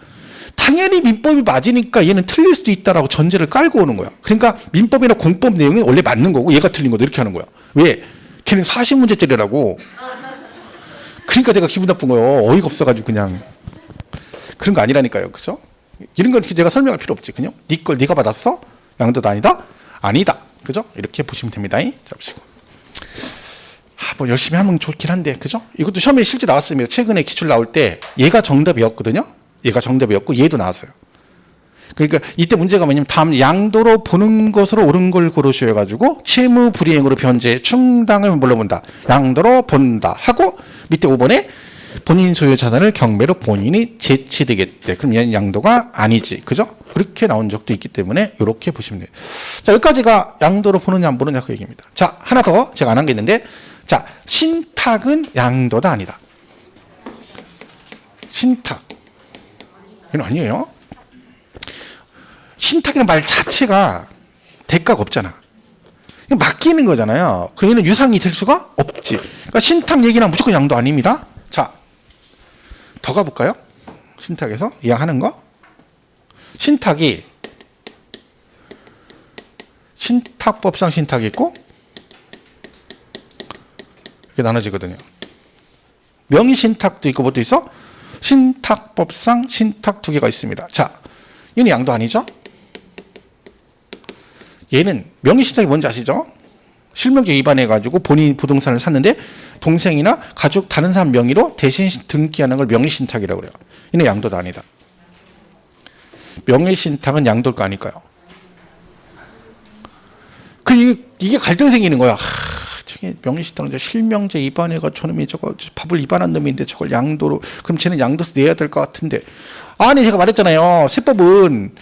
당연히 민법이 맞으니까 얘는 틀릴 수도 있다라고 전제를 깔고 오는 거야. 그러니까 민법이나 공법 내용이 원래 맞는 거고 얘가 틀린 거도 이렇게 하는 거야. 왜? 걔는 40문제짜리라고. 그러니까 내가 기분 나쁜 거예요. 어이가 없어가지고 그냥. 그런 거 아니라니까요. 그죠? 이런 건 제가 설명할 필요 없지. 그냥 네 걸 네가 받았어? 양도도 아니다? 아니다. 그죠? 이렇게 보시면 됩니다. 자, 보시고. 뭐 열심히 하면 좋긴 한데, 그죠? 이것도 시험에 실제 나왔습니다. 최근에 기출 나올 때 얘가 정답이었거든요. 얘가 정답이었고 얘도 나왔어요. 그러니까 이때 문제가 뭐냐면 다음 양도로 보는 것으로 옳은 걸 고르셔 가지고 채무 불이행으로 변제 충당을 뭘로 본다? 양도로 본다 하고 밑에 5번에 본인 소유 자산을 경매로 본인이 제치되겠대. 그럼 얘는 양도가 아니지. 그죠? 그렇게 나온 적도 있기 때문에 이렇게 보시면 돼요. 자, 여기까지가 양도로 보느냐 안 보느냐 그 얘기입니다. 자, 하나 더 제가 안 한 게 있는데, 자, 신탁은 양도다 아니다. 신탁. 이건 아니에요. 신탁이라는 말 자체가 대가가 없잖아. 맡기는 거잖아요. 그럼 얘는 유상이 될 수가 없지. 그러니까 신탁 얘기는 무조건 양도 아닙니다. 자, 더 가볼까요? 신탁에서 이해하는 거. 신탁이 신탁법상 신탁이 있고 이렇게 나눠지거든요. 명의신탁도 있고 뭐도 있어? 신탁법상 신탁 두 개가 있습니다. 자, 얘는 양도 아니죠? 얘는 명의신탁이 뭔지 아시죠? 실명제 위반해가지고 본인 부동산을 샀는데 동생이나 가족 다른 사람 명의로 대신 등기하는 걸 명의신탁이라고 그래요. 이는 양도도 아니다. 명의신탁은 양도일 거 아닐까요? 이게 갈등 생기는 거야. 저게 명의신탁은 실명제 위반해가 저놈이 저거 법을 위반한 놈인데 저걸 양도로, 그럼 쟤는 양도세 내야 될 것 같은데. 아니, 제가 말했잖아요. 세법은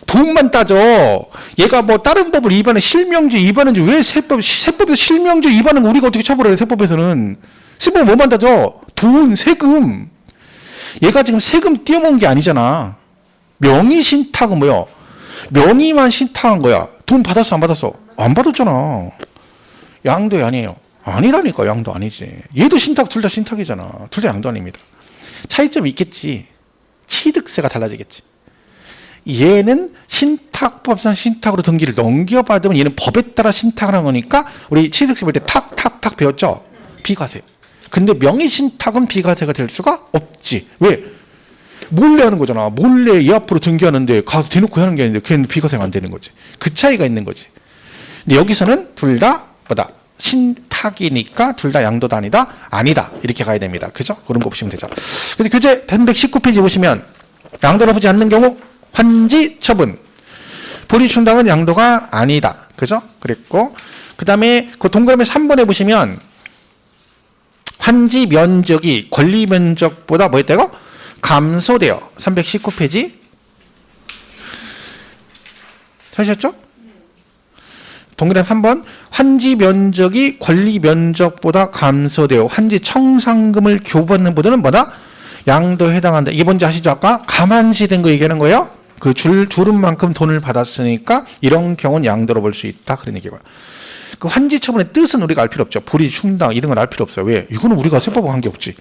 돈만 따져. 얘가 뭐 다른 법을 위반해, 실명제 위반한지 왜 세법에서 실명제 위반은 우리가 어떻게 처벌해요? 세법에서는. 세법은 뭐만 따져? 돈, 세금. 얘가 지금 세금 띄어먹은 게 아니잖아. 명의신탁은 뭐야? 명의만 신탁한 거야. 돈 받았어, 안 받았어? 안 받았잖아. 양도이 아니에요. 아니라니까. 양도 아니지. 얘도 신탁, 둘 다 신탁이잖아. 둘 다 양도 아닙니다. 차이점이 있겠지. 취득세가 달라지겠지. 얘는 신탁법상 신탁으로 등기를 넘겨받으면 얘는 법에 따라 신탁을 한 거니까 우리 취득세 볼 때 탁탁탁 배웠죠? 비과세. 근데 명의신탁은 비과세가 될 수가 없지. 왜? 몰래 하는 거잖아. 몰래 얘 앞으로 등기하는데 가서 대놓고 하는 게 아닌데 걔는 비과세가 안 되는 거지. 그 차이가 있는 거지. 근데 여기서는 둘 다 뭐다? 신탁이니까 둘 다 양도도 아니다? 아니다. 이렇게 가야 됩니다. 그죠? 그런 거 보시면 되죠. 그래서 교재 119페이지 보시면 양도를 보지 않는 경우 환지 처분. 불이충당은 양도가 아니다. 그죠? 그랬고 그 다음에 그 동그라미 3번에 보시면 환지 면적이 권리 면적보다 뭐 했다고? 감소돼요. 319페이지. 찾으셨죠? 동그라미 3번. 환지 면적이 권리 면적보다 감소되어 환지 청산금을 교부받는 보다는 뭐다? 양도에 해당한다. 이게 뭔지 아시죠? 아까 가만시 된 거 얘기하는 거예요. 그 주른 만큼 돈을 받았으니까 이런 경우는 양도로 볼 수 있다. 그런 얘기고요. 그 환지 처분의 뜻은 우리가 알 필요 없죠. 불이 충당 이런 건 알 필요 없어요. 왜? 이거는 우리가 세법과 관계없지.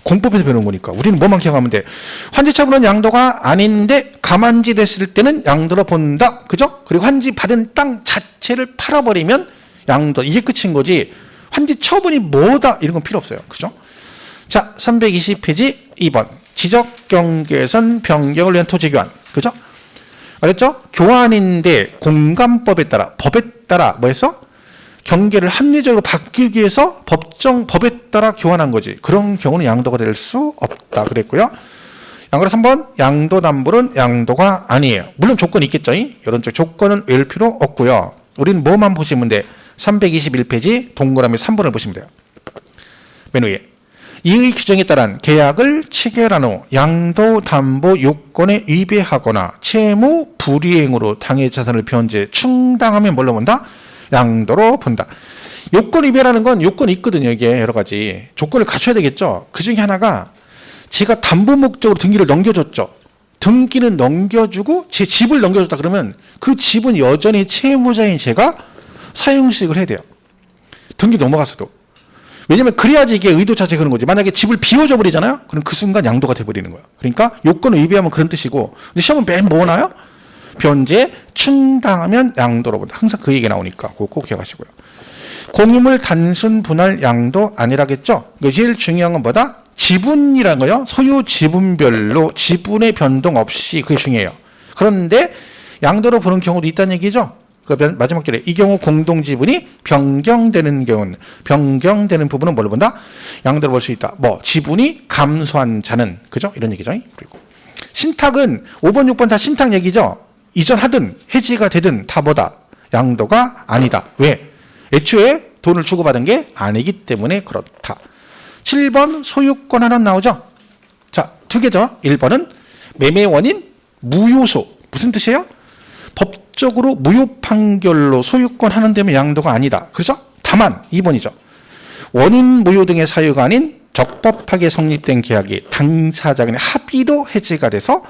공법에서 배우는 거니까. 우리는 뭐만 기억하면 돼. 환지 처분은 양도가 아닌데 가만지 됐을 때는 양도로 본다. 그죠? 그리고 환지 받은 땅 자체를 팔아버리면 양도. 이게 끝인 거지. 환지 처분이 뭐다 이런 건 필요 없어요. 그죠? 자, 320페이지 2번. 지적 경계선 변경을 위한 토지 교환. 그죠? 알았죠? 교환인데 공간법에 따라 법에 따라 뭐 했어? 경계를 합리적으로 바뀌기 위해서 법에 따라 교환한 거지. 그런 경우는 양도가 될 수 없다 그랬고요. 양도로 3번 양도담보는 양도가 아니에요. 물론 조건이 있겠죠. 이런 쪽 조건은 외울 필요 없고요. 우리는 뭐만 보시면 돼. 321페이지 동그라미 3번을 보시면 돼요. 맨 위에 이의 규정에 따른 계약을 체결한 후 양도담보 요건에 위배하거나 채무 불이행으로 당해 자산을 변제 충당하면 뭘로 본다? 양도로 본다. 요건 위배라는 건 요건이 있거든요. 이게 여러 가지 조건을 갖춰야 되겠죠. 그 중에 하나가 제가 담보 목적으로 등기를 넘겨줬죠. 등기는 넘겨주고 제 집을 넘겨줬다 그러면 그 집은 여전히 채무자인 제가 사용수익을 해야 돼요. 등기 넘어가서도. 왜냐면 그래야지 이게 의도 자체 그런 거지. 만약에 집을 비워줘 버리잖아요. 그럼 그 순간 양도가 돼버리는 거야. 그러니까 요건을 위배하면 그런 뜻이고, 근데 시험은 맨 뭐 나와요? 변제 충당하면 양도로 본다. 항상 그 얘기 나오니까 그거 꼭 기억하시고요. 공유물 단순 분할 양도 아니라겠죠. 제일 중요한 건 뭐다? 지분이라는 거요. 소유 지분별로 지분의 변동 없이 그게 중요해요. 그런데 양도로 보는 경우도 있다는 얘기죠. 그 마지막 줄에 이 경우 공동 지분이 변경되는 경우는 변경되는 부분은 뭘로 본다? 양도로 볼 수 있다. 뭐 지분이 감소한 자는 그죠? 이런 얘기죠. 그리고 신탁은 5번, 6번 다 신탁 얘기죠. 이전하든 해지가 되든 다 뭐다? 양도가 아니다. 왜? 애초에 돈을 주고받은 게 아니기 때문에 그렇다. 7번 소유권 하나 나오죠. 자, 두 개죠. 1번은 매매 원인 무효소. 무슨 뜻이에요? 법적으로 무효 판결로 소유권 하는 데면 양도가 아니다. 그렇죠? 다만 2번이죠. 원인 무효 등의 사유가 아닌 적법하게 성립된 계약이 당사자 간의 합의로 해지가 돼서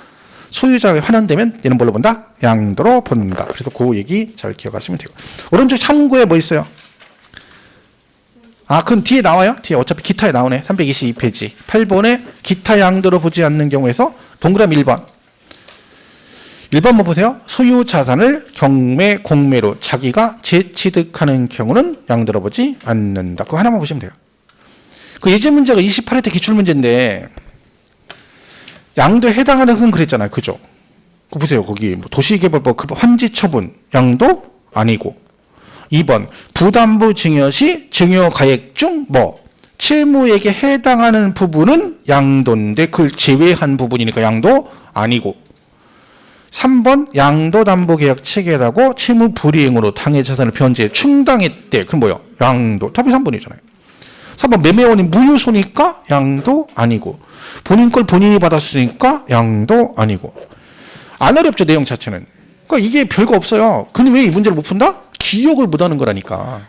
소유자가 환원되면 얘는 뭘로 본다? 양도로 본다. 그래서 그 얘기 잘 기억하시면 되고. 오른쪽 참고에 뭐 있어요? 아, 그건 뒤에 나와요. 뒤에 어차피 기타에 나오네. 322페이지. 8번에 기타 양도로 보지 않는 경우에서 동그라미 1번. 1번 뭐 보세요? 소유 자산을 경매, 공매로 자기가 재취득하는 경우는 양도로 보지 않는다. 그거 하나만 보시면 돼요. 그 예제 문제가 28회 때 기출문제인데 양도에 해당하는 것은 그랬잖아요. 그죠? 그거 보세요. 거기 뭐 도시개발법 환지 처분 양도 아니고 2번 부담부 증여 시 증여 가액 중 뭐 채무에게 해당하는 부분은 양도인데 그걸 제외한 부분이니까 양도 아니고. 3번 양도담보계약 체결하고 채무 불이행으로 당해 자산을 변제 충당했대. 그럼 뭐야? 양도. 답이 3번이잖아요. 3번 매매원이 무효소니까 양도 아니고. 본인 걸 본인이 받았으니까 양도 아니고. 안 어렵죠, 내용 자체는. 그러니까 이게 별거 없어요. 근데 왜 이 문제를 못 푼다? 기억을 못하는 거라니까.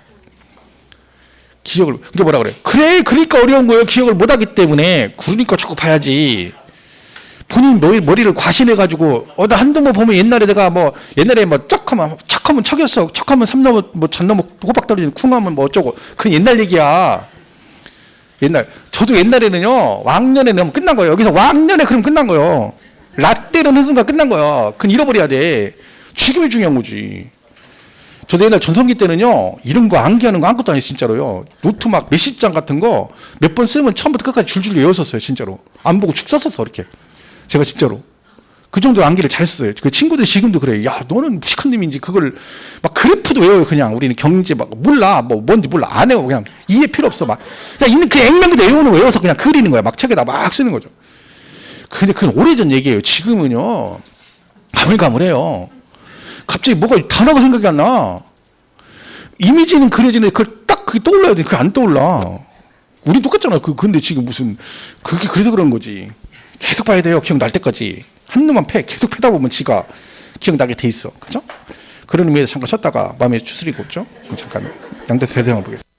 기억을. 이게 뭐라 그래? 그래, 그러니까 어려운 거예요. 기억을 못하기 때문에. 그러니까 자꾸 봐야지. 본인 머리를 과신해가지고, 나 한두 번 보면 옛날에 내가 옛날에 척하면 척이었어. 척하면 삼 넘어, 잔 넘어 호박 떨어지는 쿵하면 어쩌고. 그건 옛날 얘기야. 저도 옛날에는요, 왕년에는 끝난 거예요. 여기서 왕년에 그럼 끝난 거예요. 라떼는 한 순간 끝난 거야. 그건 잃어버려야 돼. 지금이 중요한 거지. 저도 옛날 전성기 때는요, 이런 거 암기하는 거 아무것도 아니에요, 진짜로요. 노트 막 몇십 장 같은 거 몇 번 쓰면 처음부터 끝까지 줄줄 외웠었어요, 진짜로. 안 보고 쭉 썼었어, 이렇게. 제가 진짜로. 그 정도 암기를 잘했어요. 그 친구들이 지금도 그래요. 야, 너는 무식한 놈인지 그걸 막 그래프도 외워요, 그냥. 우리는 경제 몰라. 뭔지 몰라. 안 해요, 그냥. 이해 필요 없어. 그냥 있는 그 액면도 외워서 그냥 그리는 거야. 막 책에다 막 쓰는 거죠. 근데 그건 오래전 얘기예요. 지금은요, 가물가물해요. 갑자기 뭐가 단어가 생각이 안 나. 이미지는 그려지는데 그게 떠올라야 돼. 그게 안 떠올라. 우리 똑같잖아. 근데 지금 그게 그래서 그런 거지. 계속 봐야 돼요. 기억날 때까지. 한 놈만 계속 패다 보면 지가 기억나게 돼 있어. 그죠? 그런 의미에서 잠깐 쉬었다가 마음에 추스리고 있죠. 잠깐 양대 세상을 보겠습니다.